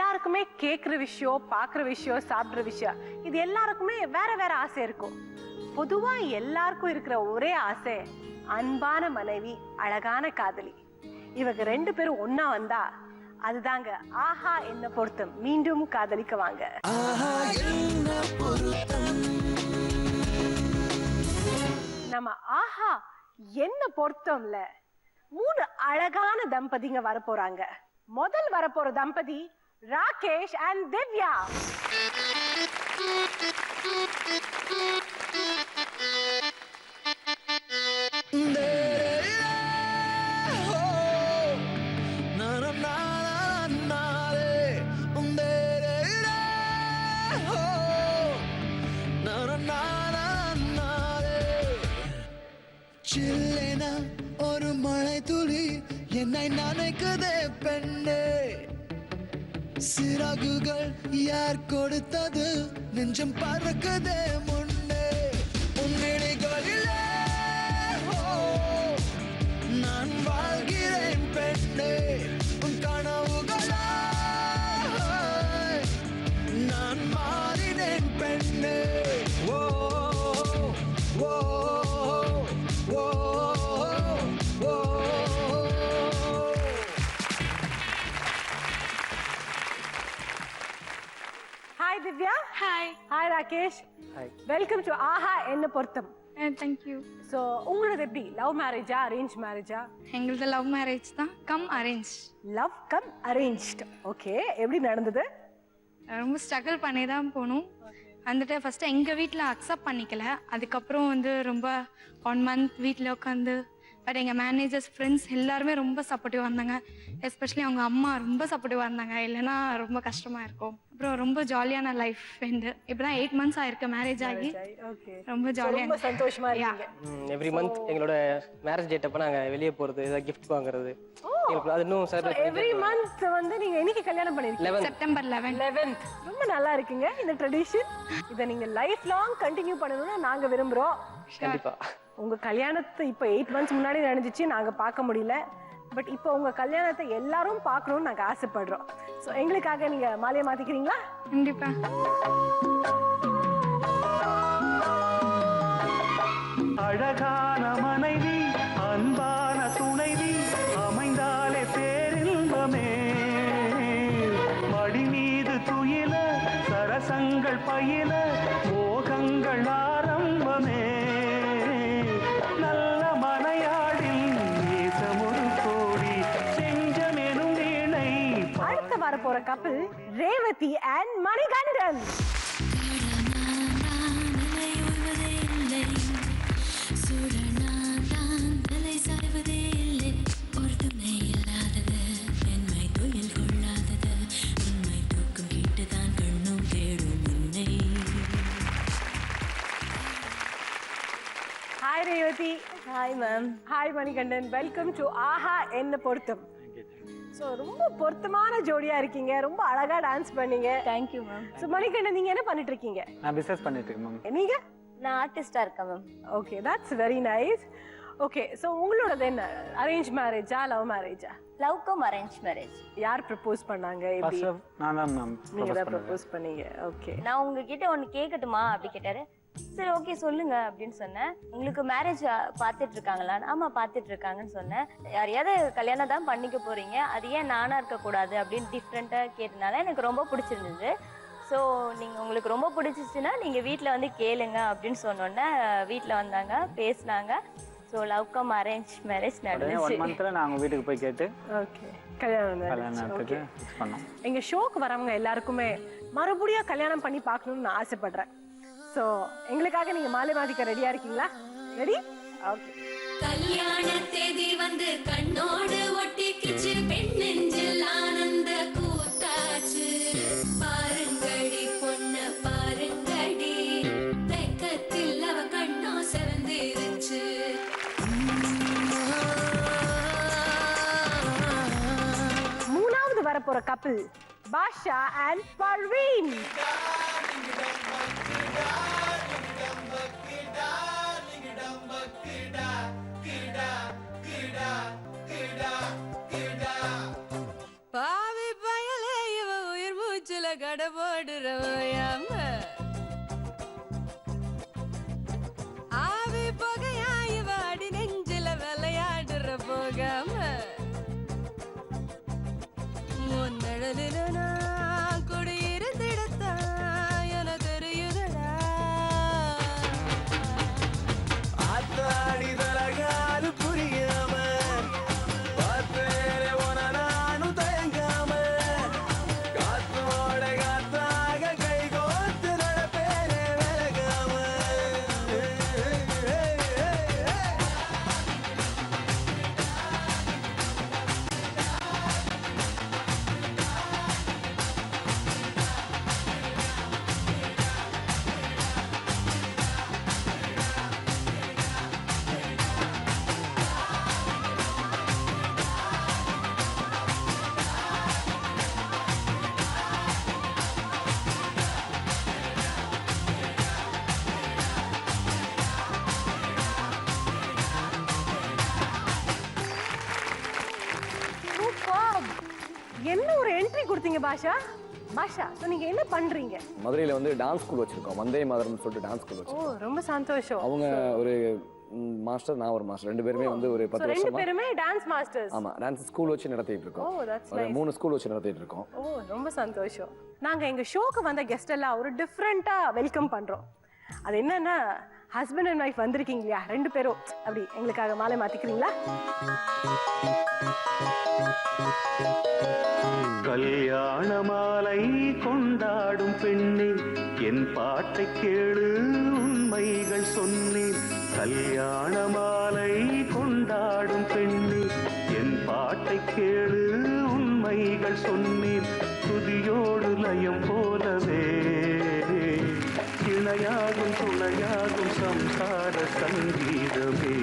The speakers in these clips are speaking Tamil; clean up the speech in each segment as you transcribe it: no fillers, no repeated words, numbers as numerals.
எல்லாருக்குமே கேட்குற விஷயம், பார்க்குற விஷயம், சாப்பிட்ற விஷயம், இது எல்லாருக்குமே வேற வேற ஆசை இருக்கும். பொதுவா எல்லாருக்கும் இருக்கிற ஒரே ஆசை அன்பான மனைவி, அழகான காதலி. இவங்க 2 பேரும் ஒன்னா வந்தா அதுதாங்க ஆஹா என்ன பொருத்தம். மீண்டும் காதலிக்க வாங்க. நம்ம ஆஹா என்ன பொருத்தம்ல 3 அழகான தம்பதிங்க வரப்போறாங்க. முதல் வரப்போற தம்பதி ராகேஷ் அண்ட் திவ்யா. ஒரு மழை துளி என்னை நினைக்குதே பெண்ணே, சிறகுகள் யார் கொடுத்தது, நெஞ்சம் பறக்குதே முன்னே, உன்னிடைகளிலே நான் வாழ்கிறேன் பெண்ணே, உன் கனவுகளா நான் மாறினேன் பெண்ணே. ஓ ஓ Hi Divya. Hi. Hi Rakesh. Hi. Welcome to ஆஹா என்ன பொருத்தம். Thank you. So உங்களது எப்படி லவ் மேரேஜா அரேஞ்ச் மேரேஜா? எங்களது லவ் மேரேஜ் தான் come arrange. Love cum arranged. Okay, எப்படி நடந்தது? ரொம்ப ஸ்ட்ரகிள் பண்ணி தான் போனோம். வந்துட்டு ஃபர்ஸ்ட் எங்க வீட்டில் அக்செப்ட் பண்ணிக்கல. அதுக்கப்புறம் வந்து ரொம்ப 1 மந்த் வீட்டில் உட்காந்து, பட் எங்கள் மேனேஜர்ஸ் ஃப்ரெண்ட்ஸ் எல்லாருமே ரொம்ப சப்போர்ட்டிவாக இருந்தாங்க. எஸ்பெஷலி அவங்க அம்மா ரொம்ப சப்போர்ட்டிவாக இருந்தாங்க. இல்லைன்னா ரொம்ப கஷ்டமாக இருக்கும். அப்புறம் ரொம்ப ஜாலியான லைஃப் ஃப்ரெண்டு. இப்போ தான் 8 மந்த்ஸ் ஆயிருக்கு மேரேஜ் ஆகி. ரொம்ப ஜாலியாக ரொம்ப சந்தோஷமா இருக்கீங்க. எவ்ரி மந்த் எங்களோட மேரேஜ் டேட் அப்ப நாங்க வெளியே போறது, ஏதாவது கிஃப்ட் வாங்குறது, அது இன்னும் செலிப்ரேட் எவ்ரி மந்த் வந்து நீங்க என்னைக்கு கல்யாணம் பண்ணிருக்கீங்க? September 11th. ரொம்ப நல்லா இருக்கீங்க இந்த ட்ரெடிஷன். இதை நீங்க லைஃப் லாங் கண்டினியூ பண்ணணும்னு நாங்க விரும்புறோம். கண்டிப்பா. உங்க கல்யாணத்தை இப்போ 8 மந்த்ஸ் முன்னாடி நடந்துச்சு, நாங்க பார்க்க முடியல. பட் இப்போ உங்க கல்யாணத்தை எல்லாரும் பார்க்கணும்னு நாங்க ஆசைப்படுறோம். ஸோ எங்களுக்காக நீங்க மாலையை மாத்திக்கிறீங்களா? கண்டிப்பா. அழகான மனைவி, அன்பான துணைவி அமைந்தாலே பேரின்பமே, மடி மீது துயில சரசங்கள் பயில மோகங்கள் ஆரம்பமே, நல்ல மனையாடில் நேசமொரு கோடி செஞ்சமெனும் வீணை. அடுத்த வர போற கப்பல் Revathi and Manikandan. Hi Revati. Hi ma'am. Hi Manikandan. Welcome to ஆஹா என்ன பொருத்தம். ஸோ ரொம்ப பொருத்தமான ஜோடியா இருக்கீங்க. ரொம்ப அழகா டான்ஸ் பண்ணீங்க. Thank you ma'am. So Manikandan, நீங்க என்ன பண்ணிட்டு இருக்கீங்க? நான் பிசினஸ் பண்ணிட்டு இருக்கேன் மேம். நீங்க? நான் ஆர்டிஸ்டா இருக்கேன் ma'am. Okay, that's very nice. Okay, so உங்களோடது என்ன, அரேஞ்ச் மேரேஜா லவ் மேரேஜா? Love come arrange marriage. யார் ப்ரப்போஸ் பண்ணாங்க? எப்படி? நான் தான் மேம். நீங்க தான் ப்ரப்போஸ் பண்ணீங்க. ஓகே. நான் உங்ககிட்ட ஒன்னு கேட்கட்டுமா அப்படி கேட்டாரு. சரி ஓகே சொல்லுங்க அப்படின்னு சொன்னேன். உங்களுக்கு மேரேஜ் பார்த்துட்டு இருக்காங்களா? ஆமா பார்த்துட்டு இருக்காங்கன்னு சொன்னேன். யாரையாவது கல்யாணம் தான் பண்ணிக்க போறீங்க, அது ஏன் நானா இருக்க கூடாது அப்படின்னு டிஃப்ரெண்டா கேட்டனால எனக்கு ரொம்ப பிடிச்சிருந்தது. ஸோ நீங்கள் உங்களுக்கு ரொம்ப பிடிச்சிச்சுன்னா நீங்கள் வீட்டில் வந்து கேளுங்க அப்படின்னு சொன்னோன்னே வீட்டில் வந்தாங்க, பேசினாங்க. So love come arrange marriage நடந்துச்சு. 1 மந்த்ல நான் அவங்க வீட்டுக்கு போய் கேட்டு ஓகே கல்யாணத்துக்கு ஃபிக்ஸ் பண்ணோம். எங்க ஷோக்கு வரவங்க எல்லாருக்குமே மறுபடியும் கல்யாணம் பண்ணி பார்க்கணும்னு நான் ஆசைப்படுறேன். ஸோ எங்களுக்காக நீங்க மாலை மாத்திக்க ரெடியா இருக்கீங்களா? ரெடி? ஓகே. கல்யாண தேதி வந்து கண்ணோடு ஒட்டிக்கிச்சு, பெண் நெஞ்சில் ஆனந்த கூத்தாச்சு. பாருங்கடி பொண்ண பாருங்கடி, வெக்கத்தில் அவ கண்ணோ சிறந்திருச்சு. மூணாவது வரப்போற கப்பல் பாஷா அண்ட் பர்வீன். பாவி பயலே இவ உயிர் கொடுத்தீங்க பாஷா? பாஷா, ஸோ நீங்க என்ன பண்றீங்க? மதுரையில் வந்து டான்ஸ் ஸ்கூல் வச்சிருக்கோம், வந்தே மாதரம்னு சொல்லிட்டு டான்ஸ் ஸ்கூல் ஓ வச்சிருக்கோம். ரொம்ப சந்தோஷம். அவங்க ஒரு மாஸ்டர், நான் ஒரு மாஸ்டர், ரெண்டு பேருமே வந்து ஒரு 10 ரெண்டு வருஷமா பேருமே டான்ஸ் மாஸ்டர்ஸ். ஆமா டான்ஸ் ஸ்கூல் வச்சு நடத்திட்டு இருக்கோம். ஓ தட்ஸ் ஒரு நைஸ். 3 ஸ்கூல் வச்சு நடத்திட்டு இருக்கோம். ஓ ரொம்ப சந்தோஷம். நாங்க எங்க ஷோக்கு வந்த கெஸ்ட் எல்லாம் ஒரு டிஃப்ரெண்டா வெல்கம் பண்றோம். அது என்னன்னா ஹஸ்பண்ட் அண்ட் ஒய்ஃப் வந்திருக்கீங்க இல்லையா, ரெண்டு பேரும் அப்படி எங்களுக்காக மாலை மாத்திக்கிறீங்களா? கல்யாண மாலை கொண்டாடும் பெண்ணே, என் பாட்டை கேளு உண்மைகள் சொன்னேன். கல்யாண மாலை கொண்டாடும் பெண்ணே, என் பாட்டை கேளு உண்மைகள் சொன்னேன். துதியோடு லயம் போலவே இணையாகும் துணையாகும் சம்சார சங்கீதமே.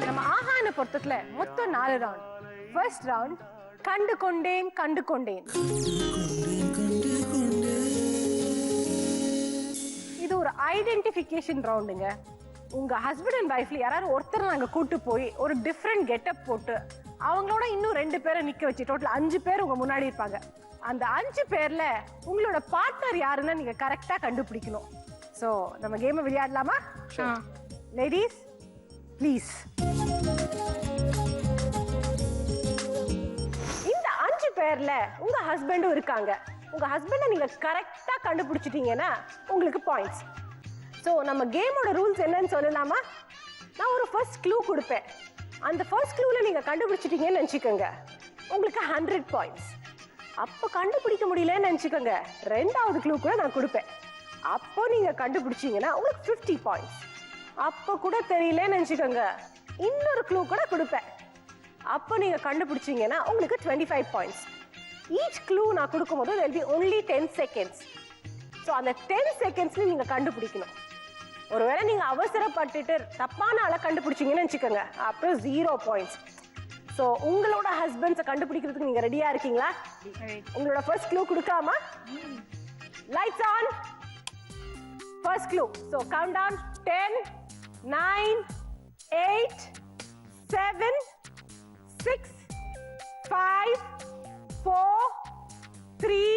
நம்ம ஆஹான பொறுத்தத்துல மொத்தம் 4 ரவுண்ட். ஃபர்ஸ்ட் ரவுண்ட் கண்டு கொண்டேன் கண்டு கொண்டேன். இது ஒரு ஐடென்டிஃபிகேஷன் ரவுண்டுங்க. உங்க ஹஸ்பண்ட் அண்ட் ஒய்ஃப்ல யாராவது ஒருத்தர் நாங்க கூட்டு போய் ஒரு டிஃப்ரெண்ட் கெட்டப் போட்டு அவங்களோட இன்னும் 2 பேரை நிக்க வச்சு டோட்டல் 5 பேர் உங்க முன்னாடி இருப்பாங்க. அந்த 5 பேர்ல உங்களோட பார்ட்னர் யாருன்னு நீங்க கரெக்டா கண்டுபிடிக்கணும். சோ நம்ம கேம் விளையாடலாமா? Ladies please. இந்த 5 பேர்ல உங்க ஹஸ்பண்டும் இருக்காங்க. உங்க ஹஸ்பண்டை நீங்க கரெக்டா கண்டுபிடிச்சிட்டீங்கன்னா உங்களுக்கு பாயிண்ட்ஸ். ஸோ நம்ம கேமோட ரூல்ஸ் என்னன்னு சொல்லலாமா? நான் ஒரு ஃபர்ஸ்ட் க்ளூ கொடுப்பேன். அந்த ஃபர்ஸ்ட் க்ளூல நீங்க கண்டுபிடிச்சிட்டீங்கன்னு நினச்சிக்கோங்க, உங்களுக்கு 100 பாயிண்ட்ஸ். அப்போ கண்டுபிடிக்க முடியலன்னு நினச்சிக்கோங்க, 2வது க்ளூ கூட நான் கொடுப்பேன். அப்போ நீங்க கண்டுபிடிச்சீங்கன்னா உங்களுக்கு 50 பாயிண்ட்ஸ். அப்போ கூட தெரியலன்னு நினச்சிக்கோங்க, இன்னொரு க்ளூ கூட கொடுப்பேன். அப்போ நீங்க கண்டுபிடிச்சீங்கன்னா உங்களுக்கு 25 பாயிண்ட்ஸ். ஈச் க்ளூ நான் கொடுக்கும்போது there will be only 10 seconds. So அந்த 10 செகண்ட்ஸ்ல நீங்க கண்டுபிடிக்கணும். ஒருவேளை நீங்க அவசரப்பட்டுட்டு தப்பான ஆளை கண்டுபிடிச்சீங்கன்னு நினச்சிக்கோங்க, அப்புறம் 0 பாயிண்ட்ஸ். ஸோ உங்களோட ஹஸ்பண்ட்ஸை கண்டுபிடிக்கிறதுக்கு நீங்க ரெடியா இருக்கீங்களா? உங்களோட ஃபர்ஸ்ட் க்ளூ கொடுக்காம lights on. First clue. So countdown 10, 9, 8, 7, 6, 5, 4, 3,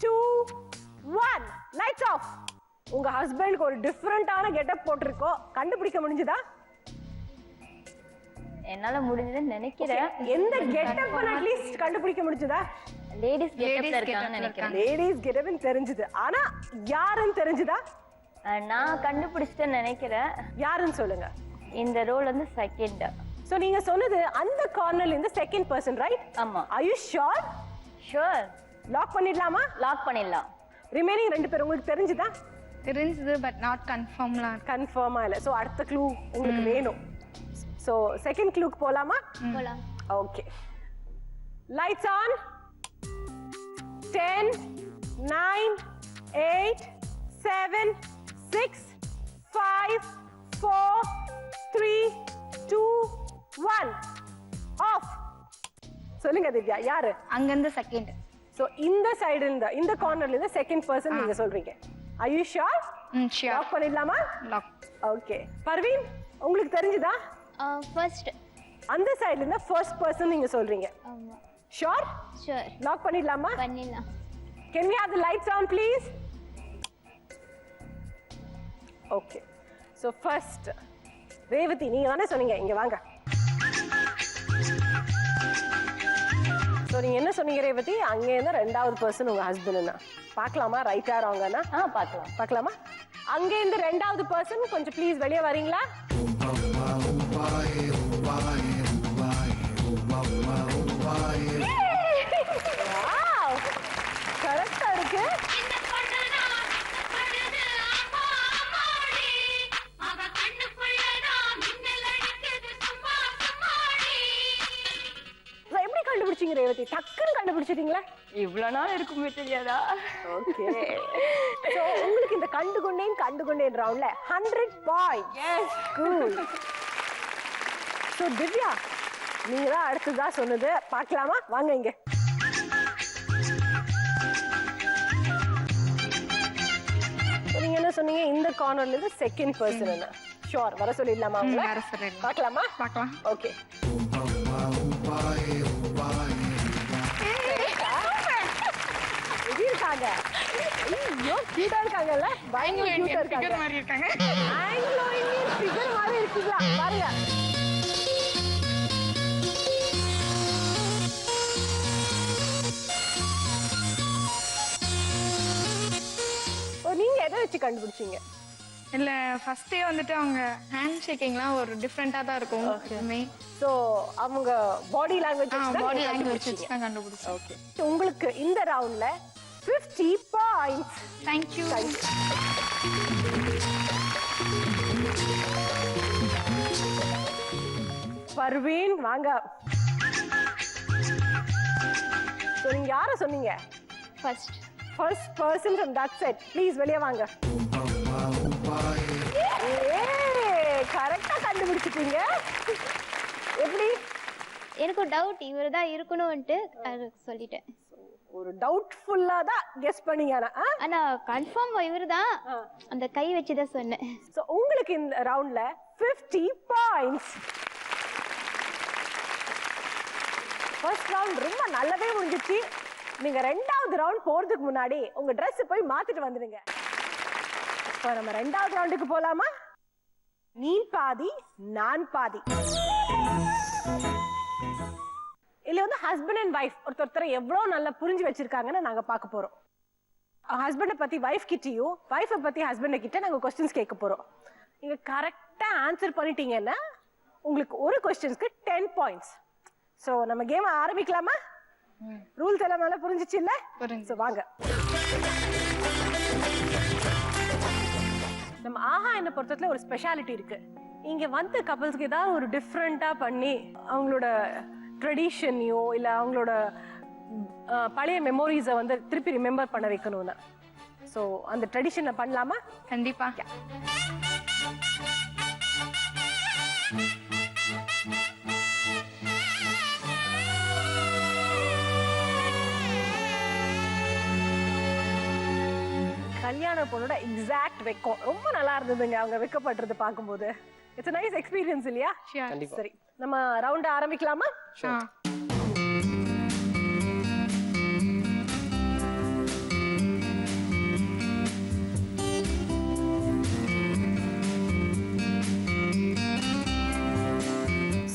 2, 1. Lights off. உங்க ஹஸ்பண்டுக்கு ஒரு டிஃபரெண்டான கெட்டப் போட்டிருக்கோம், கண்டுபிடிக்க முடிஞ்சுதா? என்னால முடிஞ்சதுன்னு நினைக்கிறேன். எந்த கெட்டப் அட்லீஸ்ட் கண்டுபிடிக்க முடிஞ்சதா? லேடிஸ் கெட்டப்ல இருக்காங்கன்னு நினைக்கிறேன். லேடிஸ் கெட்டப்னு தெரிஞ்சது, ஆனா யாருன்னு தெரிஞ்சதா? நான் கண்டுபிடிச்சிட்டேன்னு நினைக்கிறேன். யாருன்னு சொல்லுங்க. இந்த ரோல் வந்து செகண்ட். சோ நீங்க சொன்னது அந்த கார்னர்ல இருந்து செகண்ட் பர்சன், ரைட்? ஆமா. Are you sure? Sure. Lock பண்ணிடலாமா? லாக் பண்ணிடலாம். ரிமைனிங் 2 பேர் உங்களுக்கு தெரிஞ்சதா? தெரிஞ்சது பட் நாட் கன்ஃபார்ம்லாம். கன்ஃபார்மா இல்ல. சோ அடுத்த க்ளூ உங்களுக்கு வேணும். சோ செகண்ட் க்ளூக்கு போலாமா? போலாம். ஓகே. Lights on. 10, 9, 8, 7, 6, 5, 4, 3, 2, 1. ஆஃப். சொல்லுங்க திவ்யா, யாரு? அங்க இருந்து செகண்ட். சோ இந்த சைடு இருந்து இந்த கார்னர்ல இருந்து செகண்ட் பர்சன் நீங்க சொல்றீங்க. Are you sure? Sure. Lock பண்ணிடலாமா? லாக். ஓகே. பர்வீன், உங்களுக்கு தெரிஞ்சதா? ஃபர்ஸ்ட். அந்த சைடுல இருந்து ஃபர்ஸ்ட் பர்சன் நீங்க சொல்றீங்க. ஆமா. ஷூர்? ஷூர். லாக் பண்ணிடலாமா? பண்ணிடலாம். Can we have the lights on please? Okay. So first Revathi, நீங்க தானே சொன்னீங்க, இங்க வாங்க. சோ நீங்க என்ன சொன்னீங்க ரேவதி? அங்கே இருந்து 2வது பர்சன் உங்க ஹஸ்பண்ட்னா பார்க்கலாமா? ரைட்டா ராங்கனா? பார்க்கலாம். பார்க்கலாமா? அங்கே இருந்து 2வது பர்சன் கொஞ்சம் ப்ளீஸ் வெளியே வரீங்களா? கரெக்டா இருக்கு. எப்படி கண்டுபிடிச்சீங்க ரேவதி? டக்குன்னு கண்டுபிடிச்சிட்டீங்களா? இவ்வளவு நாள் இருக்குமே தெரியாதா? ஓகே. சோ உங்களுக்கு இந்த கண்டுகொண்டேன் ரவுண்ட்ல 100 point. Yes, cool. So Divya, நீங்க தான் அடுத்ததா சொன்னது, பார்க்கலாமா? வாங்க இங்க. நீங்க என்ன சொன்னீங்க? இந்த கார்னர்ல இருந்து செகண்ட் பர்சன் என்ன? ஷூர், வர சொல்லிடலாமா உங்களை? வர சொல்லிடலாம். பார்க்கலாமா? பார்க்கலாம். ஓகே. இருக்காங்க. ஐயோ கியூட்டா இருக்காங்கல்ல, பயங்கர கியூட்டா இருக்காங்க. மாதிரி இருக்காங்க. ஆங்கிலோ இந்தியன் ஃபிகர் மாதிரி இருக்கீங்களா பாருங்க. நீங்க எதை வச்சு கண்டுபிடிச்சீங்க? இல்ல ஃபர்ஸ்டே வந்துட்டு அவங்க ஹேண்ட் ஷேக்கிங்லாம் ஒரு டிஃப்ரெண்டா தான் இருக்கும் எப்பவுமே. சோ அவங்க பாடி லாங்குவேஜ் பாடி லாங்குவேஜ் வச்சு தான் கண்டுபிடிச்சோம். ஓகே, உங்களுக்கு இந்த ரவுண்ட்ல 50 பாயிண்ட்ஸ். Thank you. பர்வீன் வாங்க. சோ நீங்க யார சொன்னீங்க? First person from that side. Please வெளிய வாங்க. கரெக்டா கண்டுபிடிச்சிட்டீங்க. எப்படி? எனக்கு ஒரு டவுட் இவர் தான் இருக்கணும்ட்டு அது சொல்லிட்டேன். ஒரு டவுட்ஃபுல்லா தான் கெஸ் பண்ணீங்க. ஆனா கன்ஃபார்ம் இவர் தான் அந்த கை வச்சு தான் சொன்னேன். சோ உங்களுக்கு இந்த ரவுண்ட்ல 50 பாயிண்ட்ஸ். ஃபர்ஸ்ட் ரவுண்ட் ரொம்ப நல்லாவே முடிஞ்சிச்சு. நீங்க ரெண்டாவது ரவுண்ட் போறதுக்கு முன்னாடி உங்க Dress போய் மாத்திட்டு வந்துடுங்க. இப்போ நம்ம ரெண்டாவது ரவுண்டுக்கு போலாமா? நீ பாதி நான் பாதி. இல்ல வந்து ஹஸ்பண்ட் அண்ட் வைஃப் ஒருத்தர் எவ்வளவு நல்லா புரிஞ்சு வச்சிருக்காங்கன்னு நாங்க பார்க்க போறோம். ஹஸ்பண்டை பத்தி வைஃப் கிட்டயும், வைஃபை பத்தி ஹஸ்பண்ட் கிட்ட நாங்க क्वेश्चंस கேட்க போறோம். நீங்க கரெக்டா ஆன்சர் பண்ணிட்டீங்கன்னா உங்களுக்கு ஒரு क्वेश्चंसக்கு 10 பாயிண்ட்ஸ். சோ நம்ம கேம் ஆரம்பிக்கலாமா? ரூல்ஸ் எல்லாம் நல்லா புரிஞ்சிச்சு இல்ல? சோ வாங்க. நம்ம ஆஹா என்ன பொறுத்தவரை ஒரு ஸ்பெஷாலிட்டி இருக்கு. இங்க வந்து கப்பல்ஸ்க்கு ஏதாவது ஒரு டிஃப்ரெண்டா பண்ணி அவங்களோட ட்ரெடிஷனையோ இல்ல அவங்களோட பழைய மெமோரிஸை வந்து திருப்பி ரிமெம்பர் பண்ண வைக்கணும்னு. ஸோ அந்த ட்ரெடிஷனை பண்ணலாமா? கண்டிப்பா. கல்யாண பொண்ணோட எக்ஸாக்ட் வெக்கம் ரொம்ப நல்லா இருந்ததுங்க. அவங்க வெக்கப்படுறது பார்க்கும்போது இட்ஸ் நைஸ் எக்ஸ்பீரியன்ஸ் இல்லையா? சரி, நம்ம ரவுண்ட் ஆரம்பிக்கலாமா?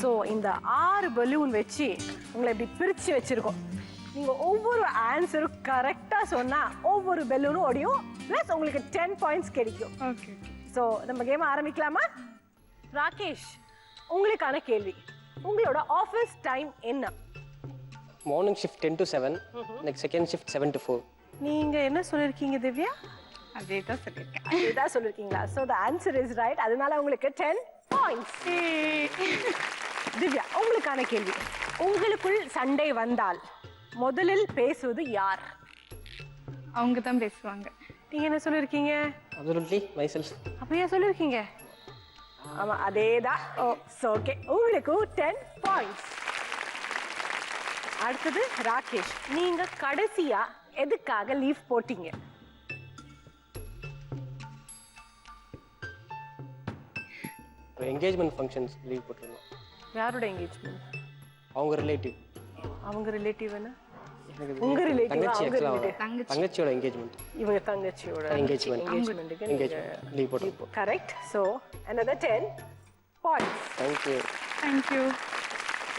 ஸோ இந்த 6 பலூன் வச்சு உங்களை இப்படி பிரிச்சு வச்சிருக்கோம். நீங்க ஒவ்வொரு ஆன்சரும் கரெக்டா சொன்னா ஒவ்வொரு பலூனும் ஓடியும், பிளஸ் உங்களுக்கு 10 பாயிண்ட்ஸ் கிடைக்கும். ஓகே. ஸோ நம்ம கேம் ஆரம்பிக்கலாமா? ராகேஷ், உங்களுக்கான கேள்வி, உங்களோட ஆஃபீஸ் டைம் என்ன? Morning shift 10 to 7, next second shift 7 to 4. நீங்க என்ன சொல்லிருக்கீங்க திவ்யா? அதே தான் சொல்லிருக்கேன். அதேதான் சொல்லிருக்கீங்களா? So the answer is right. அதனால உங்களுக்கு 10 பாயிண்ட்ஸ். திவ்யா, உங்களுக்கான கேள்வி, உங்களுக்குள் சண்டை வந்தால் முதலில் பேசுவது யார்? அவங்க தான் பேசுவாங்க. நீங்க என்ன சொல்லிருக்கீங்க? Absolutely myself. அப்படியே சொல்லிருக்கீங்க. ஆமா, அதேதான். ஓகே, உங்களுக்கு 10 பாயிண்ட்ஸ். அடுத்தது ராகேஷ், நீங்க கடைசியா எதுக்காக லீவ் போட்டீங்க? என்கேஜ்மெண்ட் ஃபங்க்ஷன்ஸ் லீவ் போட்டிருந்தோம். யாரோட என்கேஜ்மெண்ட்? அவங்க ரிலேட்டிவ். அவங்க ரிலேட்டிவ்னா உங்க ரிலேட்டிவ்? தங்கச்சி, தங்கச்சியோட என்கேஜ்மெண்ட். இவங்க தங்கச்சியோட என்கேஜ்மெண்ட் லீவ் போட்டோம். Correct. So another 10 points. Thank you.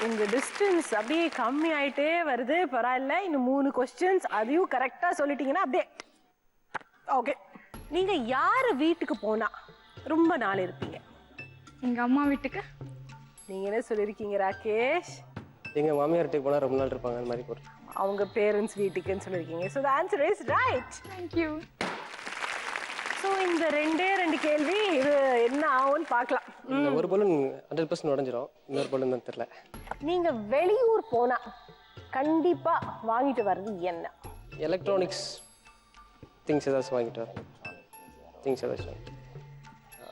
இந்த டிஸ்டன்ஸ் அப்படியே கம்மி ஆயிட்டே வருது. பரவாயில்ல, இன்னும் 3 கொஸ்டின்ஸ், அதையும் கரெக்டா சொல்லிட்டீங்கன்னா அப்படியே ஓகே. நீங்க யாரு வீட்டுக்கு போனா ரொம்ப நாள் இருப்பீங்க? எங்க அம்மா வீட்டுக்கு. நீங்க என்ன சொல்லிருக்கீங்க ராகேஷ்? எங்க மாமியார் வீட்டுக்கு போனா ரொம்ப நாள் இருப்பாங்க, அந்த மாதிரி போறோம். அவங்க பேரண்ட்ஸ் வீட்டுக்குன்னு சொல்லிருக்கீங்க. So the answer is right. Thank you. So இந்த 2 கேள்வி இது என்ன ஆகும்னு பார்க்கலாம். இந்த ஒரு பலூன் 100% உடைஞ்சிரும், இன்னொரு பலூன் தான் தெரியல. நீங்க வெளியூர் போனா கண்டிப்பா வாங்கிட்டு வர்றது என்ன? எலக்ட்ரானிக்ஸ் திங்ஸ் ஏதாச்சும் வாங்கிட்டு வரணும். திங்ஸ் ஏதாச்சும்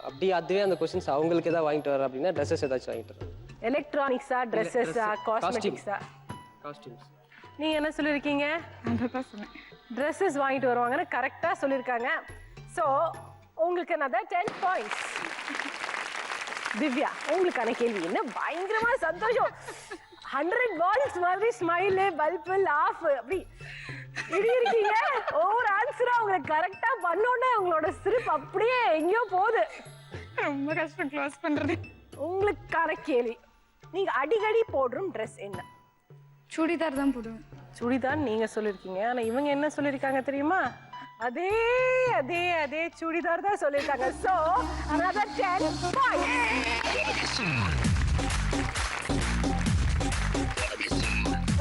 அப்படி அதுவே அந்த கொஸ்டின்ஸ் அவங்களுக்கு ஏதாவது வாங்கிட்டு வர அப்படின்னா ட்ரெஸ்ஸஸ் ஏதாச்சும் வாங்கிட்டு வரணும். எலக்ட்ரானிக்ஸா, ட்ரெஸ்ஸஸா, காஸ்மெட்டிக்ஸா? காஸ்டியூம்ஸ். நீங்க என்ன சொல்லிருக்கீங்க? அதான் சொன்னேன். ட்ரெஸ்ஸஸ் வாங்கிட்டு வருவாங்கன்னு கரெக்டா சொல்லிருக்காங்க. ஸோ உங்களுக்கு another 10 பாயிண்ட்ஸ். திவ்யா, உங்களுக்கான கேள்வி என்ன? பயங்கரமா சந்தோஷம். 100 பால்ஸ் மாதிரி ஸ்மைலு, பல்பு, லாஃப், அப்படி இப்படி இருக்கீங்க ஒவ்வொரு ஆன்சரா அவங்க கரெக்டா பண்ணோன்னே உங்களோட சிரிப்பு அப்படியே எங்கேயோ போகுது. ரொம்ப கஷ்டம் க்ளோஸ் பண்றது. உங்களுக்கான கேள்வி, நீங்க அடிக்கடி போடுற ட்ரெஸ் என்ன? சுடிதார் தான் போடுவேன். சுடிதார் நீங்க சொல்லிருக்கீங்க, ஆனா இவங்க என்ன சொல்லிருக்காங்க தெரியுமா? அதே அதே அதே சுடிதார் தான் சொல்லிருக்காங்க. So another 10 points.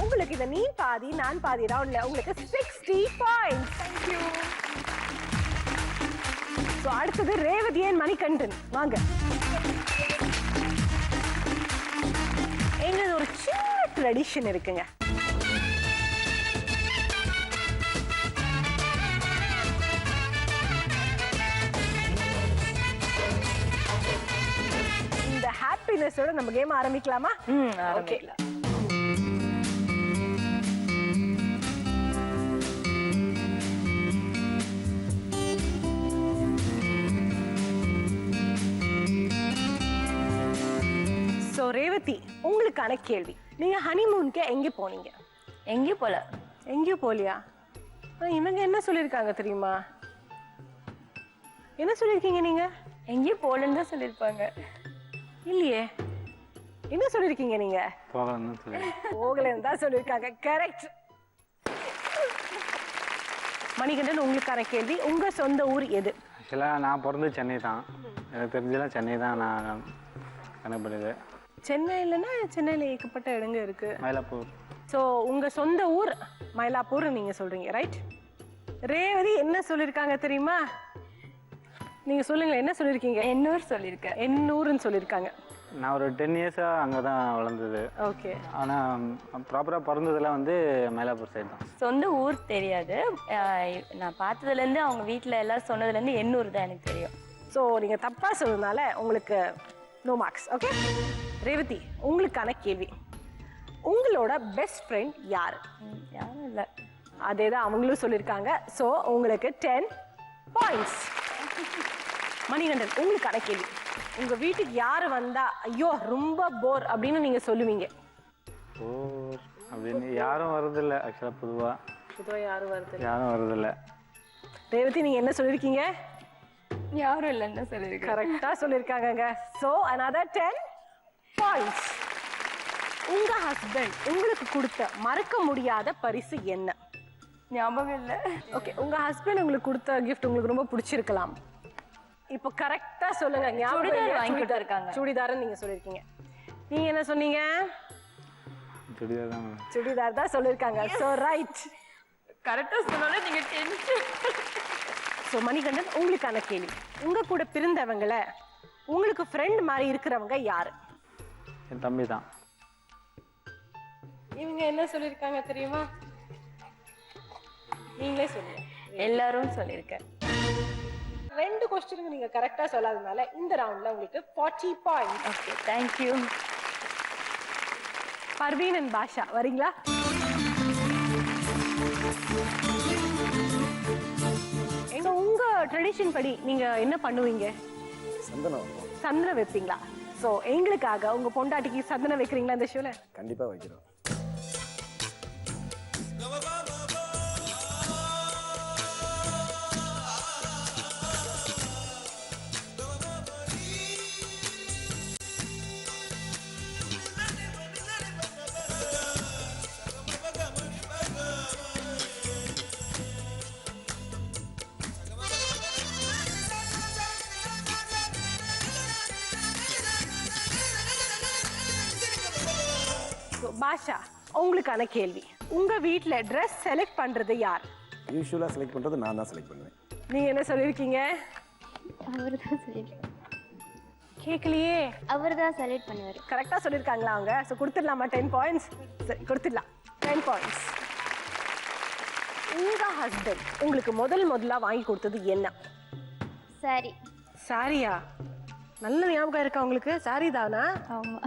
உங்களுக்கு இந்த நீ பாதி நான் பாதி ரவுண்ட்ல உங்களுக்கு 60 points. Thank you. சோ அடுத்தது ரேவதி and மணிகண்டன், வாங்க. எங்களுக்கு ஒரு சின்ன ட்ரெடிஷன் இருக்குங்க. இந்த ஹாப்பினஸோட நம்ம கேம் ஆரம்பிக்கலாமா? ஆரம்பிக்கலாம். சோ ரேவதி, உங்களுக்கான கேள்வி, நீங்க ஹனிமூனுக்கு எங்க போனீங்க? எங்கேயும் போல. எங்கேயும் போலியா? இவங்க என்ன சொல்லிருக்காங்க தெரியுமா? என்ன சொல்லிருக்கீங்க நீங்க? எங்கேயும் போலன்னு தான் சொல்லியிருப்பாங்க. இல்லையே, என்ன சொல்லிருக்கீங்க நீங்க? போகலன்னு தான் சொல்லிருக்காங்க. கரெக்ட். மணிகண்டன், உங்களுக்கான கேள்வி, உங்க சொந்த ஊர் எது? ஆக்சுவலாக நான் பிறந்து சென்னை தான். எனக்கு தெரிஞ்சலாம் சென்னை தான் நான் கணப்படுது. சென்னையிலன்னா சென்னையில் ஏகப்பட்ட இடங்க இருக்கு. மயிலாப்பூர். ஸோ உங்க சொந்த ஊர் மயிலாப்பூர் நீங்க சொல்றீங்க, ரைட்? ரேவதி என்ன சொல்லிருக்காங்க தெரியுமா? நீங்க சொல்லுங்க, என்ன சொல்லிருக்கீங்க? எண்ணூர் சொல்லியிருக்கேன். எண்ணூர்னு சொல்லிருக்காங்க. நான் ஒரு 10 இயர்ஸாக அங்கே தான் வளர்ந்தது. ஓகே. ஆனால் ப்ராப்பராக பிறந்ததெல்லாம் வந்து மயிலாப்பூர் சைடு தான். சொந்த ஊர் தெரியாது. நான் பார்த்ததுலேருந்து அவங்க வீட்டில் எல்லாரும் சொன்னதுலேருந்து எண்ணூர் தான் எனக்கு தெரியும். ஸோ நீங்க தப்பா சொன்னதுனால உங்களுக்கு நோ மார்க்ஸ். ஓகே. ரேவதி, உங்களுக்கான கேள்வி, உங்களோட பெஸ்ட் ஃப்ரெண்ட் யாரு? யாரும் இல்லை. அதே தான் அவங்களும் சொல்லியிருக்காங்க. ஸோ உங்களுக்கு 10 பாயிண்ட்ஸ். மணிகண்டன், உங்களுக்கான கேள்வி, உங்க வீட்டுக்கு யாரு வந்தா ஐயோ ரொம்ப போர் அப்படின்னு நீங்க சொல்லுவீங்க? போர் அப்படின்னு யாரும் வரதில்லை. ஆக்சுவலாக பொதுவாக யாரும் வருது? யாரும் வரதில்லை. ரேவதி, நீங்க என்ன சொல்லியிருக்கீங்க? யாரும் இல்லைன்னு சொல்லியிருக்கேன். கரெக்டா சொல்லியிருக்காங்க. So another 10 points. உங்க ஹஸ்பண்ட் உங்களுக்கு கொடுத்த மறக்க முடியாத பரிசு என்ன? ஞாபகம் இல்லை. ஓகே, உங்க ஹஸ்பண்ட் உங்களுக்கு கொடுத்த கிஃப்ட் உங்களுக்கு ரொம்ப பிடிச்சிருக்கலாம். இப்போ கரெக்டா சொல்லுங்க. சுடிதார் வாங்கி கொடுத்திருக்காங்க. சுடிதார்னு நீங்க சொல்லிருக்கீங்க. நீங்க என்ன சொன்னீங்க? சுடிதார் தான். சுடிதார் தான் சொல்லிருக்காங்க. So right. கரெக்டா சொன்னாலே நீங்க டென்ஷன். சோ மணிகண்டன், உங்களுக்கான கேள்வி, உங்க கூட பிறந்தவங்கள உங்களுக்கு ஃப்ரெண்ட் மாதிரி இருக்கிறவங்க யாரு? என் தம்பி தான். இவங்க என்ன சொல்லிருக்காங்க தெரியுமா? நீங்களே சொல்லுங்க. எல்லாரும் சொல்லியிருக்கேன். 2 क्वेश्चन நீங்க கரெக்ட்டா சொல்லாதனால இந்த ரவுண்ட்ல உங்களுக்கு 40 points. Okay, thank you. Parveen and Basha, வரீங்களா? எங்க உங்க ட்ரெடிஷன் படி நீங்க என்ன பண்ணுவீங்க? சந்தனம் சந்தனம் வைப்பீங்களா? சோ எங்களுக்காக உங்க பொண்டாட்டிக்கு சந்தனம் வைக்கிறீங்களா இந்த ஷோல? கண்டிப்பா வைக்கிறோம். பாஷா, உங்களுக்கான கேள்வி, உங்க வீட்ல Dress செலக்ட் பண்றது யார்? யூசுவலா செலக்ட் பண்றது நான் தான் செலக்ட் பண்ணுவேன். நீங்க என்ன சொல்லிருக்கீங்க? அவர்தான் செலக்ட். கேக்கலையே. அவர்தான் செலக்ட் பண்ணுவாரு. கரெக்டா சொல்லிருக்காங்களா அவங்க? சோ கொடுத்துடலாமா 10 பாயிண்ட்ஸ்? சரி, கொடுத்துடலாம். 10 பாயிண்ட்ஸ். உங்க ஹஸ்பண்ட் உங்களுக்கு முதல்ல வாங்கி கொடுத்தது என்ன? சரி. சாரியா? நல்ல ஞாபகம் இருக்கா உங்களுக்கு? சாரி தானா? ஆமா.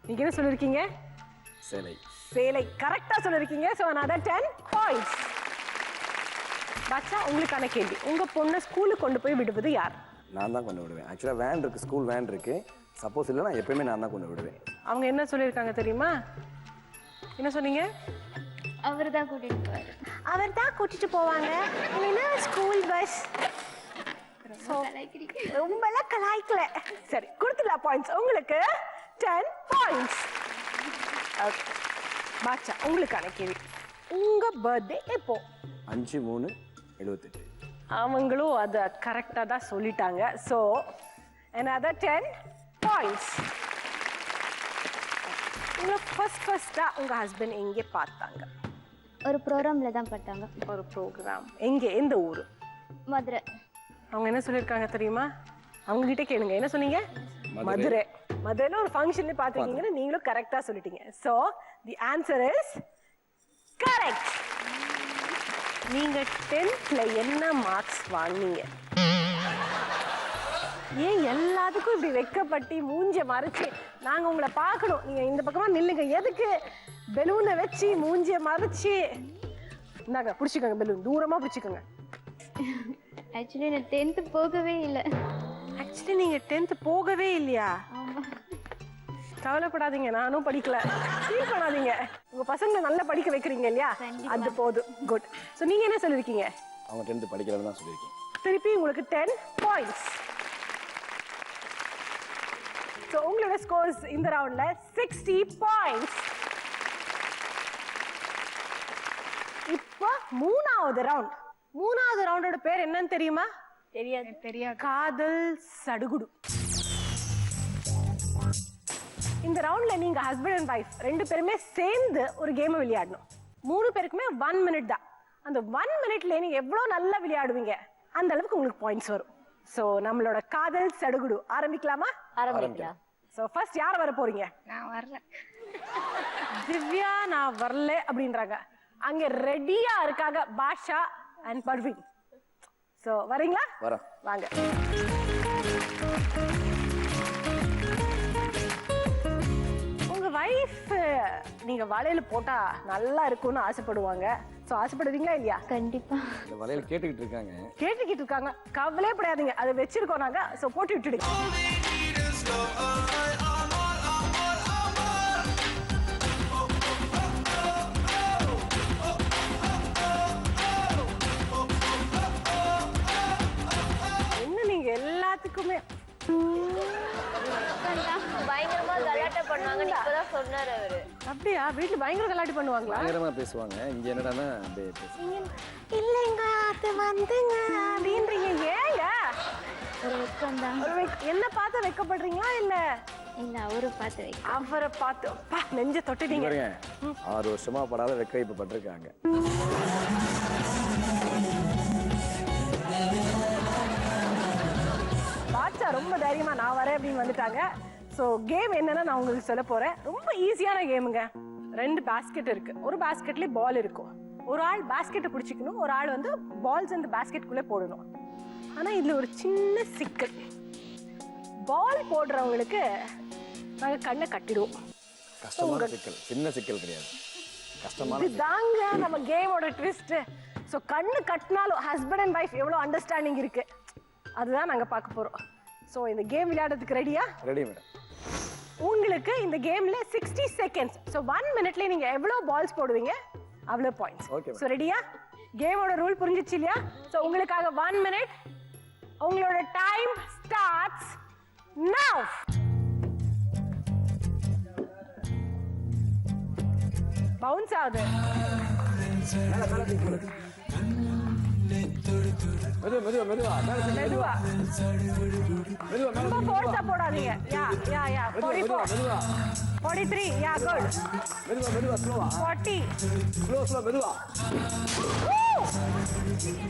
நீங்க என்ன சொல்லிருக்கீங்க? சேலை. சேலை. கரெக்டா சொல்லிருக்கீங்க. So another 10 points. பாச்சா, உங்களுக்கான கேள்வி, உங்க பொண்ணை ஸ்கூலுக்கு கொண்டு போய் விடுவது யார்? நான் தான் கொண்டு விடுவேன். ஆக்சுவலாக வேன் இருக்கு, ஸ்கூல் வேன் இருக்கு. சப்போஸ் இல்லைனா எப்பயுமே நான் தான் கொண்டு விடுவேன். அவங்க என்ன சொல்லியிருக்காங்க தெரியுமா? என்ன சொன்னீங்க? அவர்தான் கூட்டிட்டு போவாரு. அவர் தான் கூட்டிட்டு போவாங்க. இல்லைன்னா ஸ்கூல் பஸ். ரொம்பலாம் கலாய்க்கல. சரி, கொடுத்துடலாம் பாயிண்ட்ஸ். உங்களுக்கு 10 பாயிண்ட்ஸ். ஓகே பாட்சா, உங்களுக்கான கேள்வி. உங்க பர்த்டே எப்போ? 5/3/78. அவங்களும் அதை கரெக்டாக தான் சொல்லிட்டாங்க. So another 10 points. உங்களை ஃபர்ஸ்டாக உங்கள் ஹஸ்பண்ட் எங்கே பார்த்தாங்க? ஒரு ப்ரோக்ராமில் தான் பார்த்தாங்க. ஒரு ப்ரோக்ராம். எங்கே? எந்த ஊர்? மதுரை. அவங்க என்ன சொல்லியிருக்காங்க தெரியுமா? அவங்க கிட்ட கேளுங்க. என்ன சொன்னீங்க? மதுரை. மதுரையில் ஒரு ஃபங்க்ஷன்ல பார்த்துருக்கீங்கன்னு நீங்களும் கரெக்டாக சொல்லிட்டீங்க. So the answer is correct. நீங்க 10th என்ன மார்க்ஸ் வாங்கினீங்க? ஏன் எல்லாத்துக்கும் இப்படி வெக்கப்பட்டு மூஞ்ச மறைச்சு நாங்க உங்களை பார்க்கணும்? நீங்க இந்த பக்கமா நில்லுங்க. எதுக்கு பெலூனை வச்சு மூஞ்சிய மறைச்சு? இந்தாங்க பிடிச்சிக்கோங்க, பெலூன் தூரமா பிடிச்சிக்கோங்க. ஆக்சுவலி நான் 10th போகவே இல்லை. ஆக்சுவலி நீங்க 10th போகவே இல்லையா? கவலைப்படாதீங்க, நானும் படிக்கல. ஃபீல் பண்ணாதீங்க. உங்க பசங்களை நல்லா படிக்க வைக்கிறீங்க இல்லையா? அது போதும். குட். ஸோ நீங்க என்ன சொல்லிருக்கீங்க? அவங்க 10th படிக்கலன்னு தான் சொல்லியிருக்கேன். திருப்பி உங்களுக்கு 10 பாயிண்ட்ஸ். ஸோ உங்களோட ஸ்கோர்ஸ் இந்த ரவுண்ட்ல 60 பாயிண்ட்ஸ். இப்போ மூணாவது ரவுண்ட். மூணாவது ரவுண்டோட பேர் என்னன்னு தெரியுமா? தெரியாது. காதல் சடுகுடு. இந்த ரவுண்ட்ல நீங்க ஹஸ்பண்ட் அண்ட் வைஃப் 2 பேருமே சேர்ந்து ஒரு கேம் விளையாடணும். 3 பேருக்குமே 1 மினிட் தான். அந்த 1 மினிட்ல நீங்க எவ்வளவு நல்லா விளையாடுவீங்க அந்த அளவுக்கு உங்களுக்கு பாயிண்ட்ஸ் வரும். சோ நம்மளோட காதல் சடுகுடு ஆரம்பிக்கலாமா? ஆரம்பிக்கலாம். சோ ஃபர்ஸ்ட் யார் வர போறீங்க? நான் வரல. திவ்யா நான் வரல அப்படின்றாங்க. அங்க ரெடியா இருக்காங்க பாஷா அண்ட் பர்வீன். சோ வரீங்களா? வரேன். வாங்க. உங்க வைஃப் நீங்க வளையல போட்டா நல்லா இருக்கும்னு ஆசைப்படுவாங்க. சோ ஆசைப்படுவீங்களா இல்லையா? கண்டிப்பா. இந்த வலையில கேட்டுக்கிட்டு இருக்காங்க. கவலைப்படாதீங்க, அதை வச்சிருக்கோம் நாங்க. சோ போட்டு விட்டுடுங்க. என்ன நீங்க எல்லாத்துக்குமே பயங்கரமா கலாட்டை பண்ணுவாங்கன்னு இப்பதான் சொன்னாரு அவரு. அப்படியா? வீட்டுல பயங்கர கலாட்டி பண்ணுவாங்களா? பயங்கரமா பேசுவாங்க. இங்க என்னடான்னா அப்படியே பேசுவாங்க. இல்லைங்க அது வந்துங்க அப்படின்றீங்க. ஏங்க? ஒரு வெக்கம் தான். என்ன பார்த்து வெக்கப்படுறீங்களா? இல்ல இல்லை, அவரை பார்த்து வைக்க. அவரை பார்த்து பா நெஞ்ச தொட்டுட்டீங்க. 6 வருஷமா படாத வெக்க இப்ப பட்டிருக்காங்க. பாட்சா ரொம்ப தைரியமா நான் வரேன் அப்படின்னு வந்துட்டாங்க. ஸோ கேம் என்னன்னா நான் உங்களுக்கு சொல்ல போறேன். ரொம்ப ஈஸியான கேமுங்க. 2 பாஸ்கெட் இருக்கு. ஒரு பாஸ்கெட்ல பால் இருக்கும். ஒரு ஆள் பாஸ்கெட்டை பிடிச்சிக்கணும், ஒரு ஆள் வந்து பால்ஸ் அந்த பாஸ்கெட்குள்ளே போடணும். ஆனா இதுல ஒரு சின்ன சிக்கல். பால் போடுறவங்களுக்கு நாங்க கண்ணை கட்டிடுவோம். கஷ்டமான சிக்கல், சின்ன சிக்கல் கிடையாது. கஷ்டமான இதுதாங்க நம்ம கேமோட ட்விஸ்ட். ஸோ கண்ணு கட்டினாலும் ஹஸ்பண்ட் அண்ட் வைஃப் எவ்வளோ அண்டர்ஸ்டாண்டிங் இருக்கு அதுதான் நாங்க பார்க்க போறோம். ஸோ இந்த கேம் விளையாடுறதுக்கு ரெடியா? Ready madam. உங்களுக்கு இந்த கேம்ல 60 செகண்ட்ஸ். ஸோ 1 மினிட்ல நீங்க எவ்வளவு பால்ஸ் போடுவீங்க அவ்வளவு பாயிண்ட்ஸ். ஓகே. ஸோ ரெடியா? கேமோட ரூல் புரிஞ்சிச்சு இல்லையா? ஸோ உங்களுக்காக 1 மினிட். உங்களோட டைம் ஸ்டார்ட்ஸ் நவ். பவுன்ஸ் ஆகுது. மெதுவா ரொம்ப ஃபோர்ஸா போடாதீங்க. யா யா யா 44 43 யா குட். மெதுவா ஸ்லோவா 40 ஸ்லோ மெதுவா.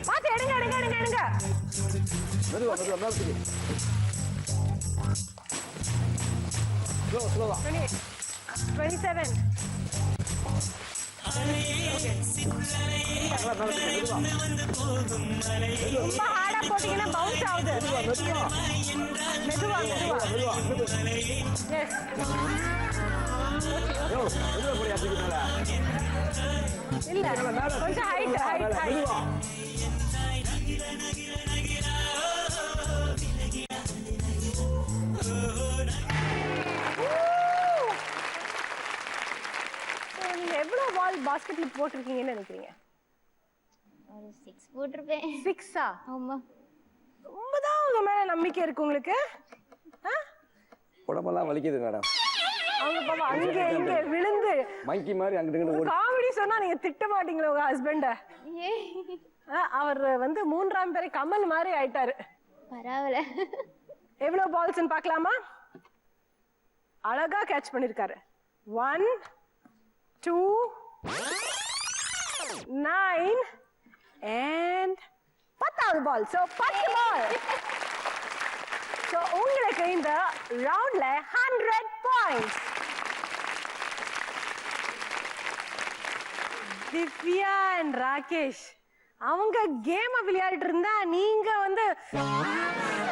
பாத்து எடுங்க. மெதுவா மேலத்துக்கு ஸ்லோவா 27 ரொம்ப ஹார்டா போட்டீங்கன்னா பவுன்ஸ் ஆகுது. மெதுவா எஸ். இல்ல கொஞ்சம் ஹைட். நீங்க எவ்வளவு பால் பாஸ்கெட்ல போட்டிருக்கீங்கன்னு நினைக்கிறீங்க? 6 போட்டிருப்பேன். 6ஆ? ஆமா. ரொம்பதான் உங்க மேல நம்பிக்கை இருக்கு உங்களுக்கு. உடம்பெல்லாம் வலிக்குது மேடம். அவங்க பாப்பா அங்க இங்க விழுந்து மங்கி மாதிரி அங்கிட்டு ஓடி. காமெடி சொன்னா நீங்க திட்ட மாட்டீங்களா உங்க ஹஸ்பண்ட? அவர் வந்து 3ஆம் பேரை கமல் மாதிரி ஆயிட்டாரு. பரவாயில்ல. எவ்வளவு பால்ஸ்ன்னு பார்க்கலாமா? அழகா கேட்ச் பண்ணிருக்காரு. 1 2 9 and 10வது பால். சோ 10 பால். சோ உங்களுக்கு இந்த ரவுண்ட்ல 100 பாயிண்ட்ஸ். திவ்யா and ராகேஷ் அவங்க கேம் விளையாடிட்டு இருந்தா நீங்க வந்து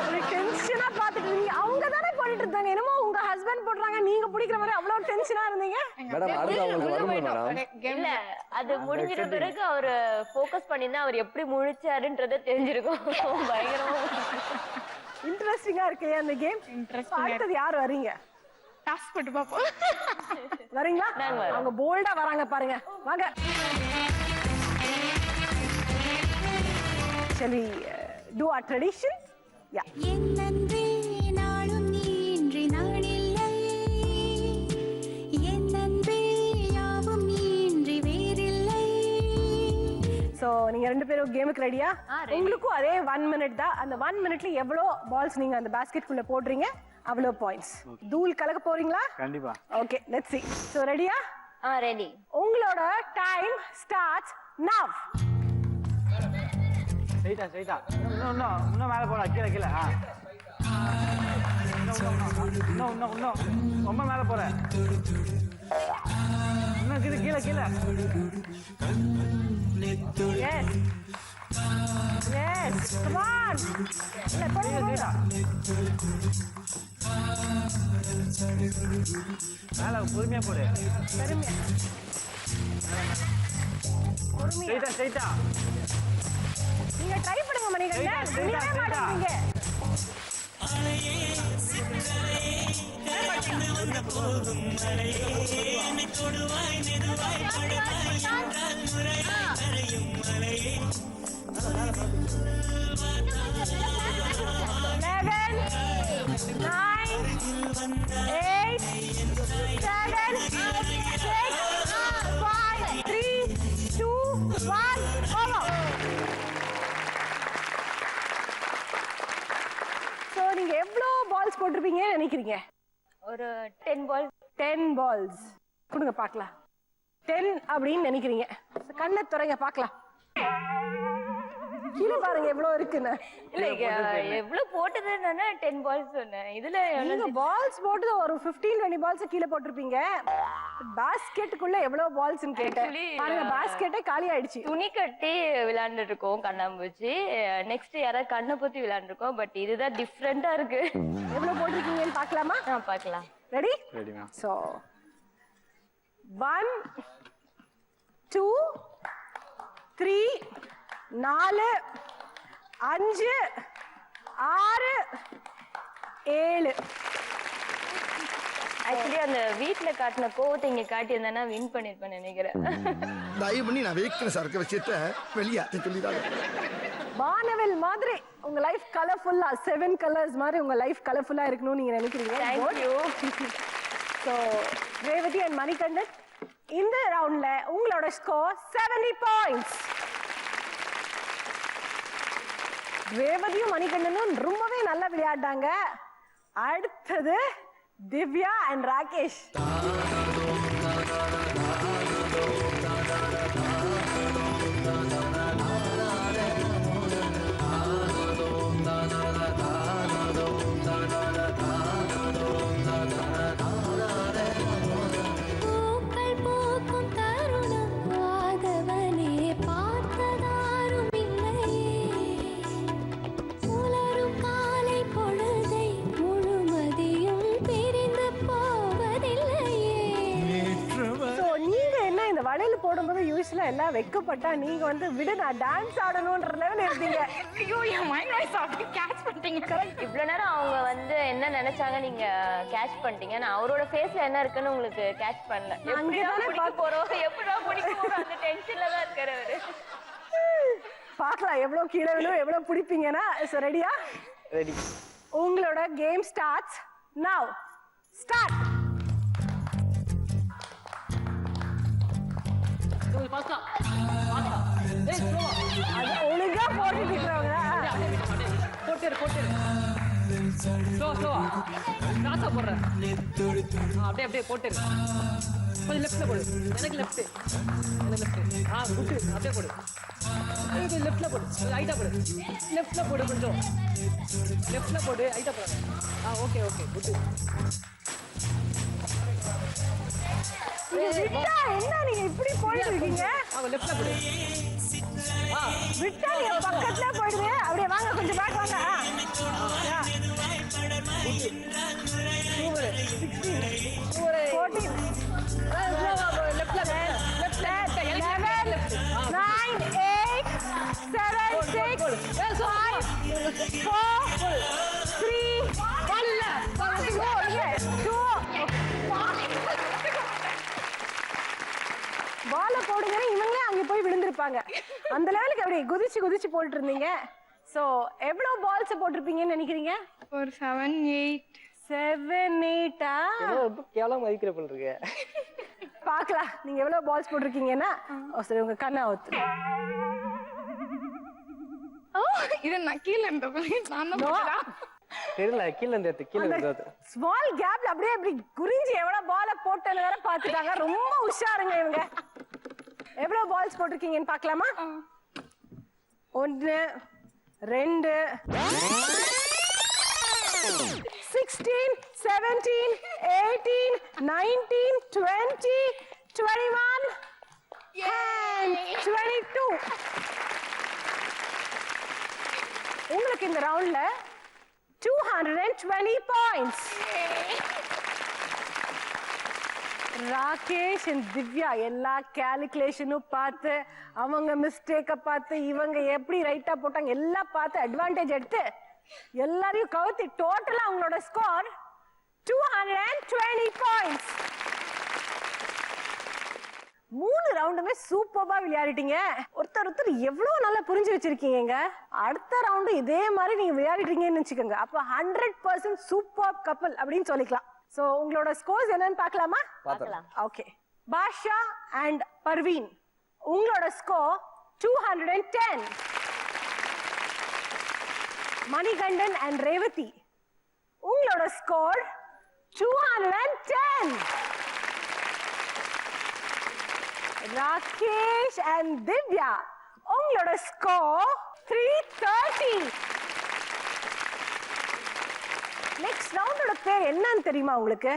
ஒரு டென்ஷனா பாத்துட்டு இருந்தீங்க. அவங்க தானே போட்டுட்டு இருந்தாங்க. என்னமோ உங்க ஹஸ்பண்ட் போடுறாங்க நீங்க பிடிக்கிற மாதிரி அவ்வளவு டென்ஷனா இருந்தீங்க. மேடம் அடுத்து உங்களுக்கு வரும் மேடம். இல்ல அது முடிஞ்சிட்ட பிறகு அவரு ஃபோக்கஸ் பண்ணினா அவர் எப்படி முழிச்சாருன்றத தெரிஞ்சிருக்கும். பயங்கரமா இன்ட்ரெஸ்டிங்கா இருக்கு அந்த கேம். அடுத்தது யார் வரீங்க? டாஸ்க் போட்டு பாப்போம். வரீங்களா? அவங்க போல்டா வராங்க பாருங்க. வாங்க. Shall we do our tradition? Yeah. என்னன்றே நாளும் நீ இன்றி நானில்லை, என்னன்றே யாவும் நீ இன்றி வேறில்லை. So நீங்க ரெண்டு பேரும் கேமுக்கு ரெடியா? உங்களுக்கும் அதே 1 மினிட் தான். அந்த 1 மினிட்ல எவ்வளவு பால்ஸ் நீங்க அந்த பாஸ்கெட் குள்ள போடுறீங்க அவ்வளவு பாயிண்ட்ஸ். தூள் கலக்க போறீங்களா? கண்டிப்பா. Okay, let's see. So ரெடியா? ரெடி. உங்களோட டைம் ஸ்டார்ட்ஸ் now. ஸ்ட்ரைட்டா இன்னும் மேலே போகலாம். கீழே இன்னும் ரொம்ப மேலே போகிறேன். இன்னும் கீழே Yes. Yes. Come on. இல்ல போடுங்க. மேலே பொறுமையா போடு. பொறுமையா. ஸ்ட்ரைட்டா நீங்க ட்ரை பண்ணுங்க மணிகண்டன். நீங்க மாட்டீங்க. நீங்க எவ்வளவு பால்ஸ் போட்டிருப்பீங்கன்னு நினைக்கிறீங்க? ஒரு 10 பால். 10 பால்ஸ் கொடுங்க பார்க்கலாம். 10 அப்படின்னு நினைக்கிறீங்க. கண்ணை துறைங்க பார்க்கலாம். கீழே பாருங்க எவ்வளவு இருக்குன்னு. இல்ல எவ்வளவு போட்டதுன்னா 10 பால்ஸ் சொன்னேன். இதுல நீங்க பால்ஸ் போட்டது ஒரு 15-20 பால்ஸ் கீழே போட்டிருப்பீங்க. பாஸ்கெட்டுக்குள்ள எவ்வளவு பால்ஸ்ன்னு கேட்டேன். பாருங்க பாஸ்கெட்டே காலி ஆயிடுச்சு. துணி கட்டி விளையாண்டுட்டு இருக்கோம் கண்ணாம்பூச்சி. நெக்ஸ்ட் யாராவது கண்ணை பத்தி விளையாண்டுருக்கோம். பட் இதுதான் டிஃப்ரெண்டா இருக்கு. எவ்வளவு போட்டிருக்கீங்கன்னு பார்க்கலாமா? பார்க்கலாம். ரெடி? சோ 1 2 3 4 5 6 7. ஆக்சுவலி அந்த வீட்ல காட்டின கோவத்தை இங்க காட்டியிருந்தேன்னா வின் பண்ணிருப்பேன் நினைக்கிறேன். தயவு பண்ணி நான் வைக்கிற சரக்கு வச்சுட்டு வெளியாட்ட சொல்லிடாங்க. வானவில் மாதிரி உங்க லைஃப் கலர்ஃபுல்லா 7 கலர்ஸ் மாதிரி உங்க லைஃப் கலர்ஃபுல்லா இருக்கணும்னு நீங்க நினைக்கிறீங்க. Thank you. So Revathi and Manikandan இந்த ரவுண்ட்ல உங்களோட ஸ்கோர் 70 பாயிண்ட்ஸ். ரேவதியும் மணிகண்டனும் ரொம்பவே நல்லா விளையாண்டாங்க. அடுத்தது திவ்யா அண்ட் ராகேஷ். பூக்கள் பூக்கும் தருணம் ஆதவனே பார்த்ததாரும் இல்லையே, உலரும் காலை பொழுதை முழுமதியும் பிரிந்து போவதில்லையே. So, நீங்க என்ன இந்த வளையல் போடும்போது யூஸ்வலா எல்லாம் வெக்கப்பட்டா நீங்க வந்து விடு நான் டான்ஸ் ஆடணும்ன்ற லெவல் இருந்தீங்க. ஐயோ என் மைண்ட் வாய்ஸ் அப்படி கேட்ச் பண்ணிட்டீங்க. கரெக்ட். இவ்வளவு நேரம் அவங்க வந்து என்ன நினைச்சாங்க நீங்க கேட்ச் பண்ணிட்டீங்க. நான் அவரோட ஃபேஸ்ல என்ன இருக்குன்னு உங்களுக்கு கேட்ச் பண்ணல. எப்படிடா பிடிக்க போறோம், எப்படிடா பிடிக்க போறோம் அந்த டென்ஷன்ல தான் இருக்காரு அவரு. பார்க்கலாம் எவ்வளவு கீழே விழும் எவ்வளவு பிடிப்பீங்கன்னா. சோ ரெடியா? ரெடி. உங்களோட கேம் ஸ்டார்ட்ஸ் நவ. ஸ்டார்ட். ஒழுங்கா போட்டுட்டு இருக்கிறவங்க அப்படியே போட்டுரு. கொஞ்சம் லெஃப்ட்ல போடு. எனக்கு லெஃப்ட். குட்டு அப்படியே போடு. கொஞ்சம் லெஃப்ட்ல போடு. கொஞ்சம் ஹைட்டா போடு. லெஃப்ட்ல போடு. கொஞ்சம் லெஃப்ட்ல போடு. ஹைட்டா போடு. Okay good. என்ன நீங்க இப்படி போயிட்டு இருக்கீங்க? லெஃப்ட்ல போடு. விட்டா நீங்க பக்கத்துல போயிடுது. அப்படியே வாங்க கொஞ்சம் பேக் வாங்க. பால போடுங்க. இவங்களே அங்க போய் விழுந்திருப்பாங்க. அந்த லெவலுக்கு அப்படி குதிச்சு போட்டு இருந்தீங்க. சோ எவ்வளவு பால்ஸ் போட்டிருப்பீங்கன்னு நினைக்கிறீங்க? ஒரு 7, 8. 7, 8 ரொம்ப கேவலம் மதிக்கிற போல இருக்கு. பார்க்கலாம் நீங்க எவ்வளவு பால்ஸ் போட்டிருக்கீங்கன்னா. சரி உங்க கண்ணை அவுத்து. இது நான் கீழே இருந்த தெரியல. கீழே இருந்தது ஸ்மால் கேப்ல அப்படியே அப்படி குறிஞ்சி எவ்வளவு பால போட்டேன்னு வேற பாத்துட்டாங்க. ரொம்ப உஷாருங்க இவங்க. எவ்வளவு பால்ஸ் போட்டிருக்கீங்கன்னு பார்க்கலாமா? 1, 2, 16, 17, 18, 19, 20, 21 and 22. உங்களுக்கு இந்த ரவுண்ட்ல 220 points. ராகேஷ் and திவ்யா எல்லா கால்குலேஷனும் பார்த்து அவங்க மிஸ்டேக்கை பார்த்து இவங்க எப்படி ரைட்டா போட்டாங்க எல்லாம் பார்த்து அட்வான்டேஜ் எடுத்து எல்லாரையும் கவுத்தி டோட்டலா அவங்களோட ஸ்கோர் 220 points. 3 ரவுண்டுமே சூப்பரா விளையாடிட்டீங்க. ஒருத்தர் எவ்வளவு நல்லா புரிஞ்சு வச்சிருக்கீங்க. அடுத்த ரவுண்டு இதே மாதிரி நீங்க விளையாடிட்டீங்கன்னு வச்சுக்கோங்க. அப்ப 100% சூப்பர் கப்பல் அப்படின்னு சொல்லிக்கலாம். சோ உங்களோட ஸ்கோர்ஸ் என்னன்னு பார்க்கலாமா? ஓகே. பாஷா அண்ட் பர்வீன் உங்களோட ஸ்கோர் 210. மணிகண்டன் அண்ட் ரேவதி உங்களோட ஸ்கோர் 210. ராகேஷ் அண்ட் திவ்யா உங்களோட ஸ்கோர் 330. நெக்ஸ்ட் ரவுண்டோட பேர் என்னன்னு தெரியுமா உங்களுக்கு?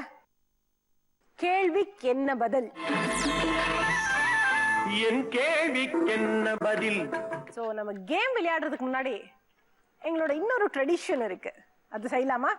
கேள்விக்கு என்ன பதில். என் கேள்விக்கு என்ன பதில். சோ நம்ம கேம் விளையாடுறதுக்கு முன்னாடி எங்களோட இன்னொரு ட்ரெடிஷன் இருக்கு. அது செய்யலாமா?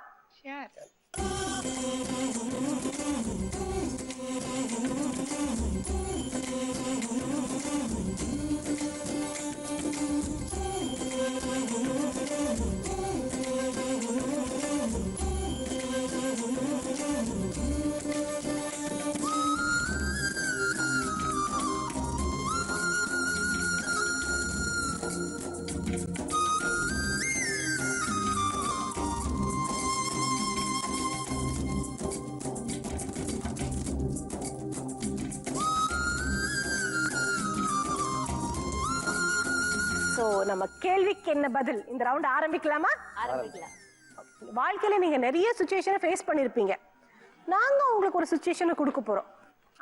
சோ நம்ம கேள்விக்கு என்ன பதில் இந்த ரவுண்ட் ஆரம்பிக்கலாமா? ஆரம்பிக்கலாம். வாழ்க்கையில நீங்க நிறைய சிச்சுவேஷனை ஃபேஸ் பண்ணிருப்பீங்க. நாங்க உங்களுக்கு ஒரு சிச்சுவேஷனை கொடுக்க போறோம்.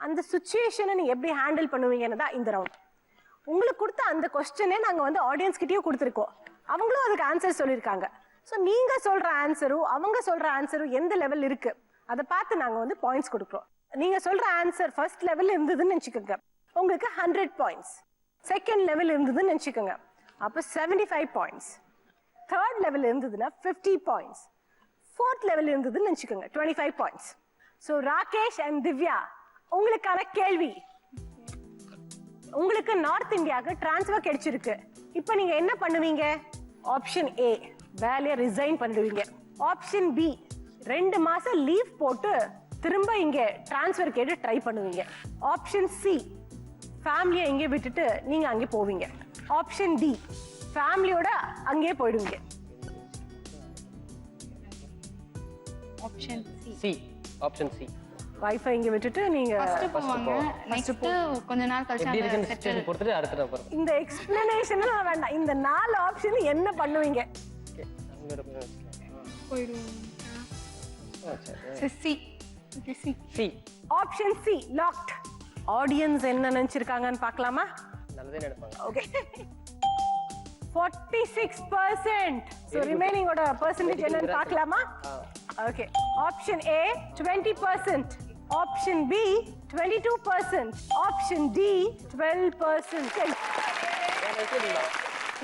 அந்த சிச்சுவேஷனை நீங்க எப்படி ஹேண்டில் பண்ணுவீங்கன்னு தான் இந்த ரவுண்ட். உங்களுக்கு கொடுத்த அந்த கொஸ்டினே நாங்க வந்து ஆடியன்ஸ் கிட்டயும் கொடுத்துருக்கோம். அவங்களும் அதுக்கு ஆன்சர் சொல்லியிருக்காங்க. ஸோ நீங்க சொல்ற ஆன்சரும் அவங்க சொல்ற ஆன்சரும் எந்த லெவல் இருக்கு அதை பார்த்து நாங்க வந்து பாயிண்ட்ஸ் கொடுக்குறோம். நீங்க சொல்ற ஆன்சர் ஃபர்ஸ்ட் லெவல் இருந்ததுன்னு நினைச்சுக்கோங்க, உங்களுக்கு 100 பாயிண்ட்ஸ். செகண்ட் லெவல் இருந்ததுன்னு நினைச்சுக்கோங்க, அப்போ 75 பாயிண்ட்ஸ். தேர்ட் லெவல் இருந்ததுன்னா 50 பாயிண்ட்ஸ். ஃபோர்த் லெவல் இருந்ததுன்னு நினைச்சுக்கோங்க 25 points. So Rakesh and Divya, உங்களுக்கான கேள்வி, உங்களுக்கு நார்த் இந்தியாவுக்கு டிரான்ஸ்ஃபர் கிடைச்சிருக்கு. இப்போ நீங்க என்ன பண்ணுவீங்க? ஆப்ஷன் ஏ, வேலையை ரிசைன் பண்ணிடுவீங்க. ஆப்ஷன் பி, 2 மாசம் லீவ் போட்டு திரும்ப இங்க டிரான்ஸ்ஃபர் கேட்டு ட்ரை பண்ணுவீங்க. ஆப்ஷன் சி, ஃபேமிலியை இங்கே விட்டுட்டு நீங்க அங்கே போவீங்க. ஆப்ஷன் டி ஃபேமிலியோட அங்கேயே போயிடுவீங்க. Option C. Option C. Wifi இங்க விட்டுட்டு நீங்க ஃபர்ஸ்ட் போவாங்க, நெக்ஸ்ட் கொஞ்ச நாள் கழிச்சு எப்படி அந்த இருக்குன்னு செட்டில் சிச்சுவேஷன் பொறுத்துட்டு அடுத்த நம்பர். இந்த எக்ஸ்பிளனேஷன்லாம் வேண்டாம். இந்த 4 ஆப்ஷன் என்ன பண்ணுவீங்க? போயிடுவோம். C. Okay C. C. Option C locked. Audience என்ன நினைச்சிருக்காங்கன்னு பார்க்கலாமா? நல்லதே நினைப்பாங்க. ஓகே 46%. So remaining ஓட percentage என்னன்னு பார்க்கலாமா? Okay option A 20%, option B 22%, option D 12%.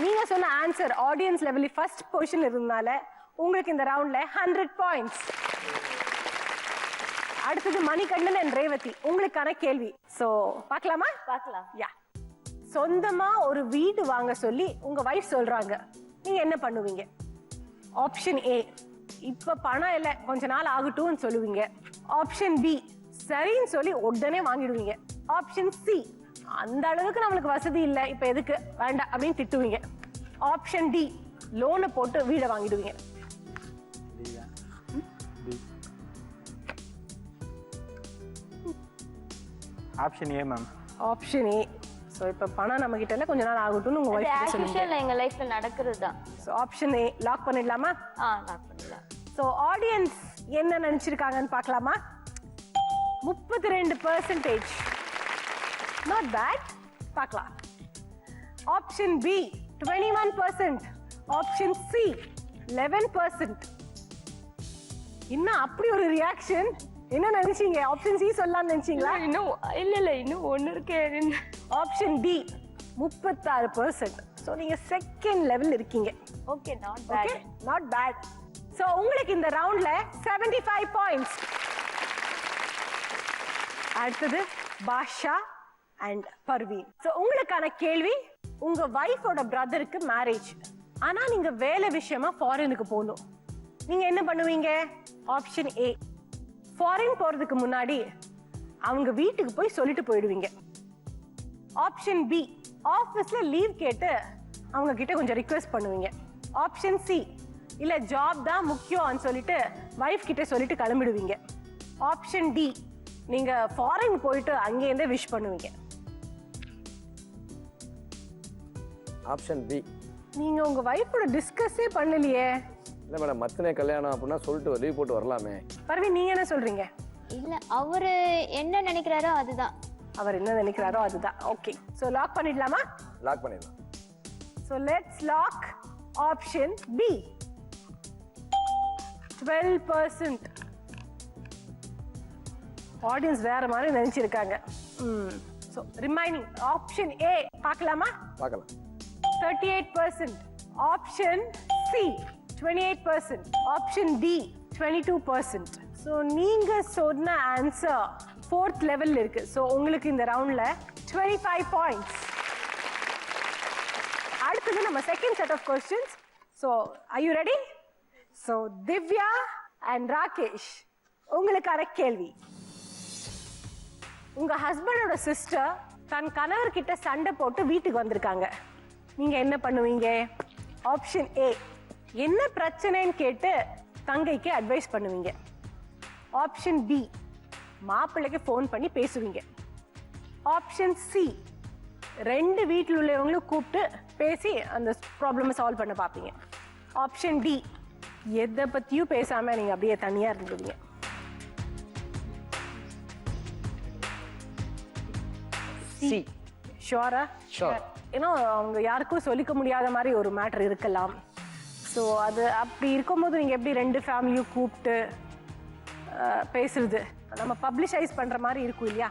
நீங்க சொன்ன ஆன்சர் ஆடியன்ஸ் லெவல்ல ஃபர்ஸ்ட் பொசிஷன்ல இருந்தனால உங்களுக்கு இந்த ரவுண்ட்ல 100 பாயிண்ட்ஸ். அடுத்தது மணிகண்டன் and ரேவதி உங்களுக்கான கேள்வி. சோ பார்க்கலாமா? பார்க்கலாம். யா. சொந்தமா ஒரு வீடு வாங்க சொல்லி உங்க வைஃப் சொல்றாங்க, நீங்க என்ன பண்ணுவீங்க? ஆப்ஷன் ஏ இப்ப பணம் இல்ல கொஞ்ச நாள் ஆகட்டும்னு சொல்லுவீங்க. ஆப்ஷன் பி சரின்னு சொல்லி உடனே வாங்கிடுவீங்க. ஆப்ஷன் சி அந்த அளவுக்கு நம்மளுக்கு வசதி இல்ல இப்ப எதுக்கு வேண்டாம் அப்படின்னு திட்டுவீங்க. ஆப்ஷன் டி லோனை போட்டு வீடை வாங்கிடுவீங்க. Option A ma'am. Option A. So இப்ப பணம் நம்ம கிட்ட இல்ல கொஞ்ச நாள் ஆகட்டும்னு உங்க வைஃப் as சொல்லுங்க. usual எங்க லைஃப்ல நடக்கிறது தான். சோ ஆப்ஷன் ஏ லாக் பண்ணிடலாமா? லாக் பண்ணலாம். சோ ஆடியன்ஸ் என்ன நினைச்சிருக்காங்கன்னு பார்க்கலாமா? 32%. Not bad. பார்க்கலாம். Option B 21%, option C 11%. இன்னும் அப்படி ஒரு ரியாக்ஷன் என்ன நினைச்சீங்க? ஆப்ஷன் சி சொல்லலாம்னு நினைச்சீங்களா? இன்னும் இல்ல இன்னும் ஒன்னு இருக்கு. Option D 36%. சோ நீங்க செகண்ட் லெவல் இருக்கீங்க. Okay not bad. Okay not bad. So உங்களுக்கு இந்த ரவுண்ட்ல 75 பாயிண்ட்ஸ். அடுத்தது பாஷா அண்ட் பர்வீன். சோ உங்களுக்கான கேள்வி, உங்க வைஃபோட பிரதருக்கு மேரேஜ், ஆனா நீங்க வேலை விஷயமா ஃபாரினுக்கு போகணும், நீங்க என்ன பண்ணுவீங்க? ஆப்ஷன் ஏ ஃபாரின் போறதுக்கு முன்னாடி அவங்க வீட்டுக்கு போய் சொல்லிட்டு போயிடுவீங்க. ஆப்ஷன் பி ஆபீஸ்ல லீவ் கேட்டு அவங்க கிட்ட கொஞ்சம் ரிக்வெஸ்ட் பண்ணுவீங்க. ஆப்ஷன் சி இல்ல ஜாப் தான் முக்கியம்னு சொல்லிட்டு வைஃப் கிட்ட சொல்லிட்டு கிளம்பிடுவீங்க. ஆப்ஷன் டி நீங்க ஃபாரின் போயிட்டு அங்கேருந்தே விஷ் பண்ணுவீங்க. Option B. நீங்க உங்க வைஃபோட டிஸ்கஸே பண்ணலையே. இல்லை மேடம், மத்தனே கல்யாணம் அப்படின்னா சொல்லிட்டு லீவ் போட்டு வரலாமே. பர்வீன் நீங்க என்ன சொல்றீங்க? இல்ல அவரு என்ன நினைக்கிறாரோ அதுதான். அவர் என்ன நினைக்கிறாரோ அதுதான். ஓகே சோ லாக் பண்ணிடலாமா? லாக் பண்ணிடலாம். So let's lock option B 12%. Audience வேற மாதிரி நினைச்சிருக்காங்க. So remaining option A பார்க்கலாமா? பார்க்கலாம். 38%, option C 28%, option D 22%. So நீங்க சொன்ன ஆன்சர் 4th லெவல்ல இருக்கு. So உங்களுக்கு இந்த ரவுண்ட்ல 25 பாயிண்ட்ஸ். அடுத்தது நம்ம second set of questions. So are you ready? So Divya and Rakesh உங்களுக்கான கேள்வி. உங்க ஹஸ்பண்டோட சிஸ்டர் தன் கணவர் கிட்ட சண்டை போட்டு வீட்டுக்கு வந்திருக்காங்க, நீங்க என்ன பண்ணுவீங்க? ஆப்ஷன் ஏ என்ன பிரச்சனைன்னு கேட்டு தங்கைக்கு அட்வைஸ் பண்ணுவீங்க. ஆப்ஷன் பி மாப்பிள்ளைக்கு ஃபோன் பண்ணி பேசுவீங்க. ஆப்ஷன் சி 2 வீட்டில் உள்ளவங்களும் கூப்பிட்டு பேசி அந்த ப்ராப்ளமை சால்வ் பண்ண பார்ப்பீங்க. ஆப்ஷன் டி எதை பற்றியும் பேசாமல் நீங்கள் அப்படியே தனியாக இருந்துடுவீங்க. சி. ஷுவரா? ஷுவர். ஏன்னா அவங்க யாருக்கும் சொல்லிக்க முடியாத மாதிரி ஒரு மேட்டர் இருக்கலாம். ஸோ அது அப்படி இருக்கும்போது நீங்கள் எப்படி 2 ஃபேமிலியும் கூப்பிட்டு பேசுறது, நம்ம பப்ளிஷைஸ் பண்ணுற மாதிரி இருக்கும் இல்லையா?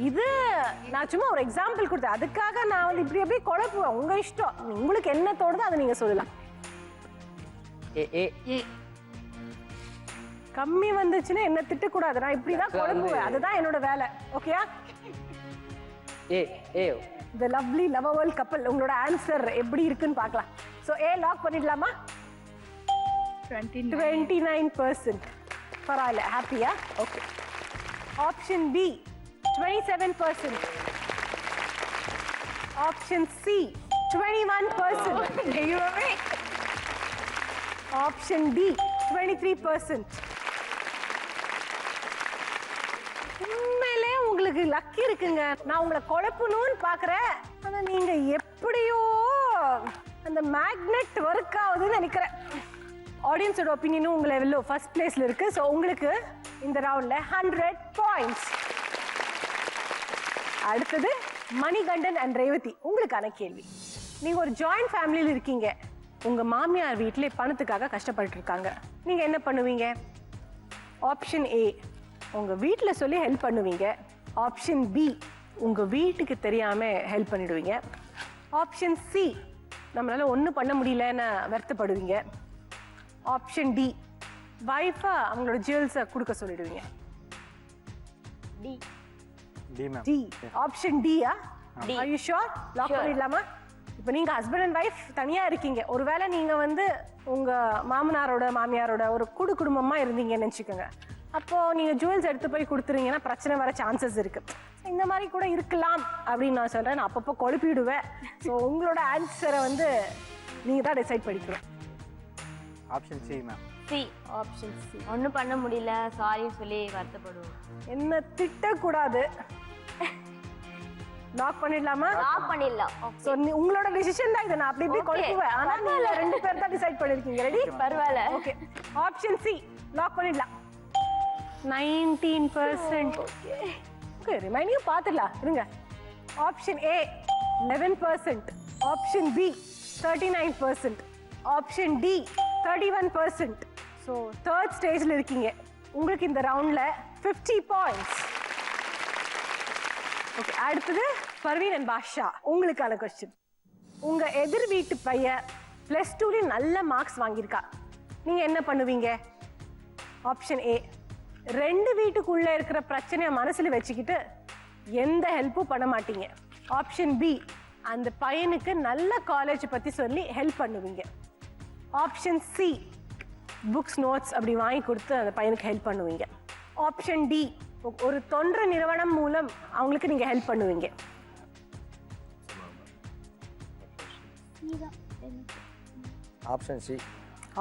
இது நான் சும்மா ஒரு எக்ஸாம்பிள் கொடுத்தேன், அதுக்காக நான் வந்து இப்படி அப்படியே குழப்புவேன். உங்க இஷ்டம், உங்களுக்கு என்ன தோணுதோ அதை நீங்க சொல்லலாம். கம்மி வந்துச்சுன்னா என்ன திட்டக்கூடாது, நான் இப்படிதான் குழம்புவேன், அதுதான் என்னோட வேலை. ஓகேயா? The lovely lovable couple உங்களோட ஆன்சர் எப்படி இருக்குன்னு பார்க்கலாம். ஸோ ஏ லாக் பண்ணிடலாமா? 29%. பரவாயில்ல, ஹாப்பியா? Okay. Option B 27%, option C 21%. தெய்வமே. Option D 23%. உண்மையிலே உங்களுக்கு லக்கி இருக்குங்க. நான் உங்களை குழப்பணும்னு பாக்குறேன், ஆனா நீங்க எப்படியோ அந்த மேக்னெட் ஒர்க் ஆகுதுன்னு நினைக்கிறேன். ஆடியன்ஸோட ஒப்பீனியனும் உங்களை எவ்வளோ ஃபர்ஸ்ட் பிளேஸ்ல இருக்கு. ஸோ உங்களுக்கு இந்த ரவுண்ட்ல 100 பாயிண்ட்ஸ். அடுத்தது மணிகண்டன் அண்ட் ரேவதி, உங்களுக்கான கேள்வி. நீங்க ஒரு ஜாயிண்ட் ஃபேமிலியில் இருக்கீங்க. உங்க மாமியார் வீட்டிலே பணத்துக்காக கஷ்டப்பட்டு இருக்காங்க. நீங்க என்ன பண்ணுவீங்க? ஆப்ஷன் ஏ, உங்க வீட்டில் சொல்லி ஹெல்ப் பண்ணுவீங்க. ஆப்ஷன் பி, உங்க வீட்டுக்கு தெரியாம ஹெல்ப் பண்ணிடுவீங்க. ஆப்ஷன் சி, நம்மளால ஒன்றும் பண்ண முடியலன்னு வருத்தப்படுவீங்க. ஆப்ஷன் டி, வைஃபா அவங்களோட ஜுவல்ஸை கொடுக்க சொல்லிடுவீங்க. D. D ma'am. D. Option டியா? Are you sure? லாக் பண்ணிடலாமா? இப்போ நீங்க ஹஸ்பண்ட் அண்ட் வைஃப் தனியா இருக்கீங்க. ஒருவேளை நீங்க வந்து உங்க மாமனாரோட மாமியாரோட ஒரு குடும்பமா இருந்தீங்கன்னு நினைச்சுக்கோங்க. அப்போ நீங்க ஜுவல்ஸ் எடுத்து போய் கொடுத்துறீங்கன்னா பிரச்சனை வர சான்சஸ் இருக்கு. இந்த மாதிரி கூட இருக்கலாம் அப்படின்னு நான் சொல்றேன். நான் அப்பப்போ குழப்பிடுவேன். ஸோ உங்களோட ஆன்சரை வந்து நீங்க தான் டிசைட் பண்ணிக்கணும். Option C ma'am. C. Option C. ஒன்றும் பண்ண முடியல, சாரின்னு சொல்லி வருத்தப்படுவோம். என்ன திட்டக்கூடாது. லாக் பண்ணிடலாமா? லாக் பண்ணிடலாம். சோ உங்களோட டிசிஷன் தான் இது. நான் அப்படி இப்படி குழப்புவேன். ஆனா நீங்க ரெண்டு பேர் தான் டிசைட் பண்ணிருக்கீங்க. ரெடி? பரவாயில்ல. ஓகே. ஆப்ஷன் சி லாக் பண்ணிடலாம். 19%. ஓகே, ரிமைனிங் பாத்துடலாம். இருங்க. Option A 11%. Option B 39%. Option D 31%. So third ஸ்டேஜ்ல இருக்கீங்க. உங்களுக்கு இந்த ரவுண்ட்ல 50 பாயிண்ட்ஸ். ஓகே, அடுத்தது பர்வீன் அண்ட் பாஷா, உங்களுக்கான கொஸ்டின். உங்க எதிர் வீட்டு பையன் +2 நல்ல மார்க்ஸ் வாங்கியிருக்கா. நீங்க என்ன பண்ணுவீங்க? ஆப்ஷன் ஏ, ரெண்டு வீட்டுக்குள்ள இருக்கிற பிரச்சனையை மனசுல வச்சுக்கிட்டு எந்த ஹெல்ப்பும் பண்ண மாட்டீங்க. ஆப்ஷன் பி, அந்த பையனுக்கு நல்ல காலேஜ் பத்தி சொல்லி ஹெல்ப் பண்ணுவீங்க. ஆப்ஷன் சி, புக்ஸ் நோட்ஸ் அப்படி வாங்கி கொடுத்து அந்த பையனுக்கு ஹெல்ப் பண்ணுவீங்க. ஆப்ஷன் டி, ஒரு தொண்டு நிறுவனம் மூலம் அவங்களுக்கு நீங்க ஹெல்ப் பண்ணுவீங்க. Option C.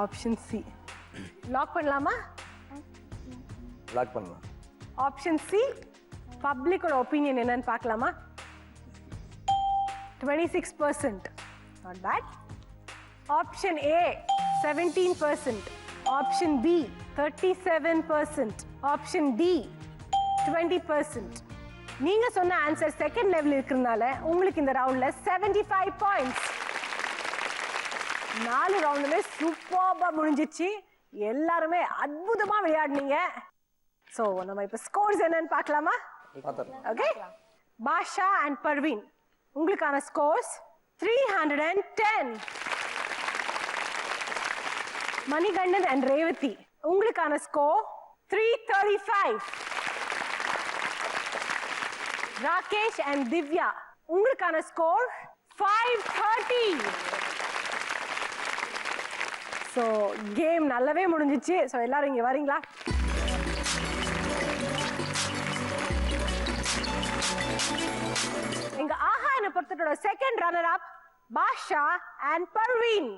Option C lock பண்ணலாமா? லாக் பண்ணலாம். ஆப்ஷன் சி, பப்ளிக்கோட ஒப்பீனியன் என்னன்னு பார்க்கலாமா? 26%. Not bad. Option A 17%. Option B 37%. Option D 20%. நீங்க சொன்ன ஆன்சர் செகண்ட் லெவல் இருக்கிறதுனால உங்களுக்கு இந்த ரவுண்ட்ல 75 பாயிண்ட்ஸ். 4 ரவுண்டுமே சூப்பர்பா முடிஞ்சிச்சு. எல்லாருமே அற்புதமா விளையாடுனீங்க. சோ நம்ம இப்ப ஸ்கோர்ஸ் என்னன்னு பார்க்கலாமா? ஓகே. பாஷா அண்ட் பர்வீன், உங்களுக்கான ஸ்கோர்ஸ் 310. மணிகண்டன் அண்ட் ரேவதி, உங்களுக்கான ஸ்கோர் 335. ராகேஷ் அண்ட் திவ்யா, உங்களுக்கான ஸ்கோர் 530. ஸோ கேம் நல்லாவே முடிஞ்சிச்சு. ஸோ எல்லாரும் இங்கே வரீங்களா? எங்க ஆஹா என்ன பொறுத்தோட second runner up Basha and Parveen.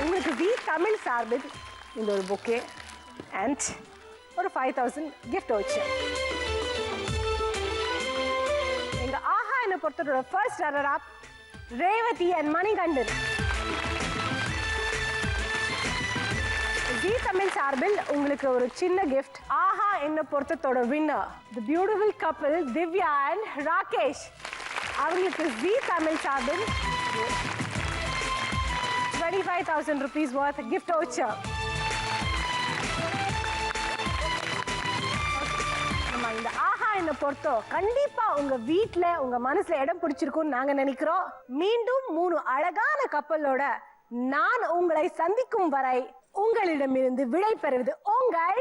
உங்களுக்கு வி தமிழ் சார்பில் இந்த ஒரு பொக்கே அண்ட் ஒரு 5000 gift voucher. எங்க ஆஹா என்ன பொறுத்தோட first runner up Revathi and Manikandan. Zee Tamil சார்பில் உங்களுக்கு ஒரு சின்ன கிஃப்ட். ஆஹா என்ன பொறுத்தத்தோட winner the beautiful couple Divya and Rakesh, அவங்களுக்கு ஜி தமிழ் சார்பில் 25,000 rupees worth gift voucher. இந்த ஆஹா என்ன பொறுத்தோ கண்டிப்பா உங்க வீட்ல உங்க மனசுல இடம் பிடிச்சிருக்கும்னு நாங்க நினைக்கிறோம். மீண்டும் 3 அழகான கப்பலோட நான் உங்களை சந்திக்கும் வரை உங்களிடமிருந்து விடை பெறுவது உங்கள்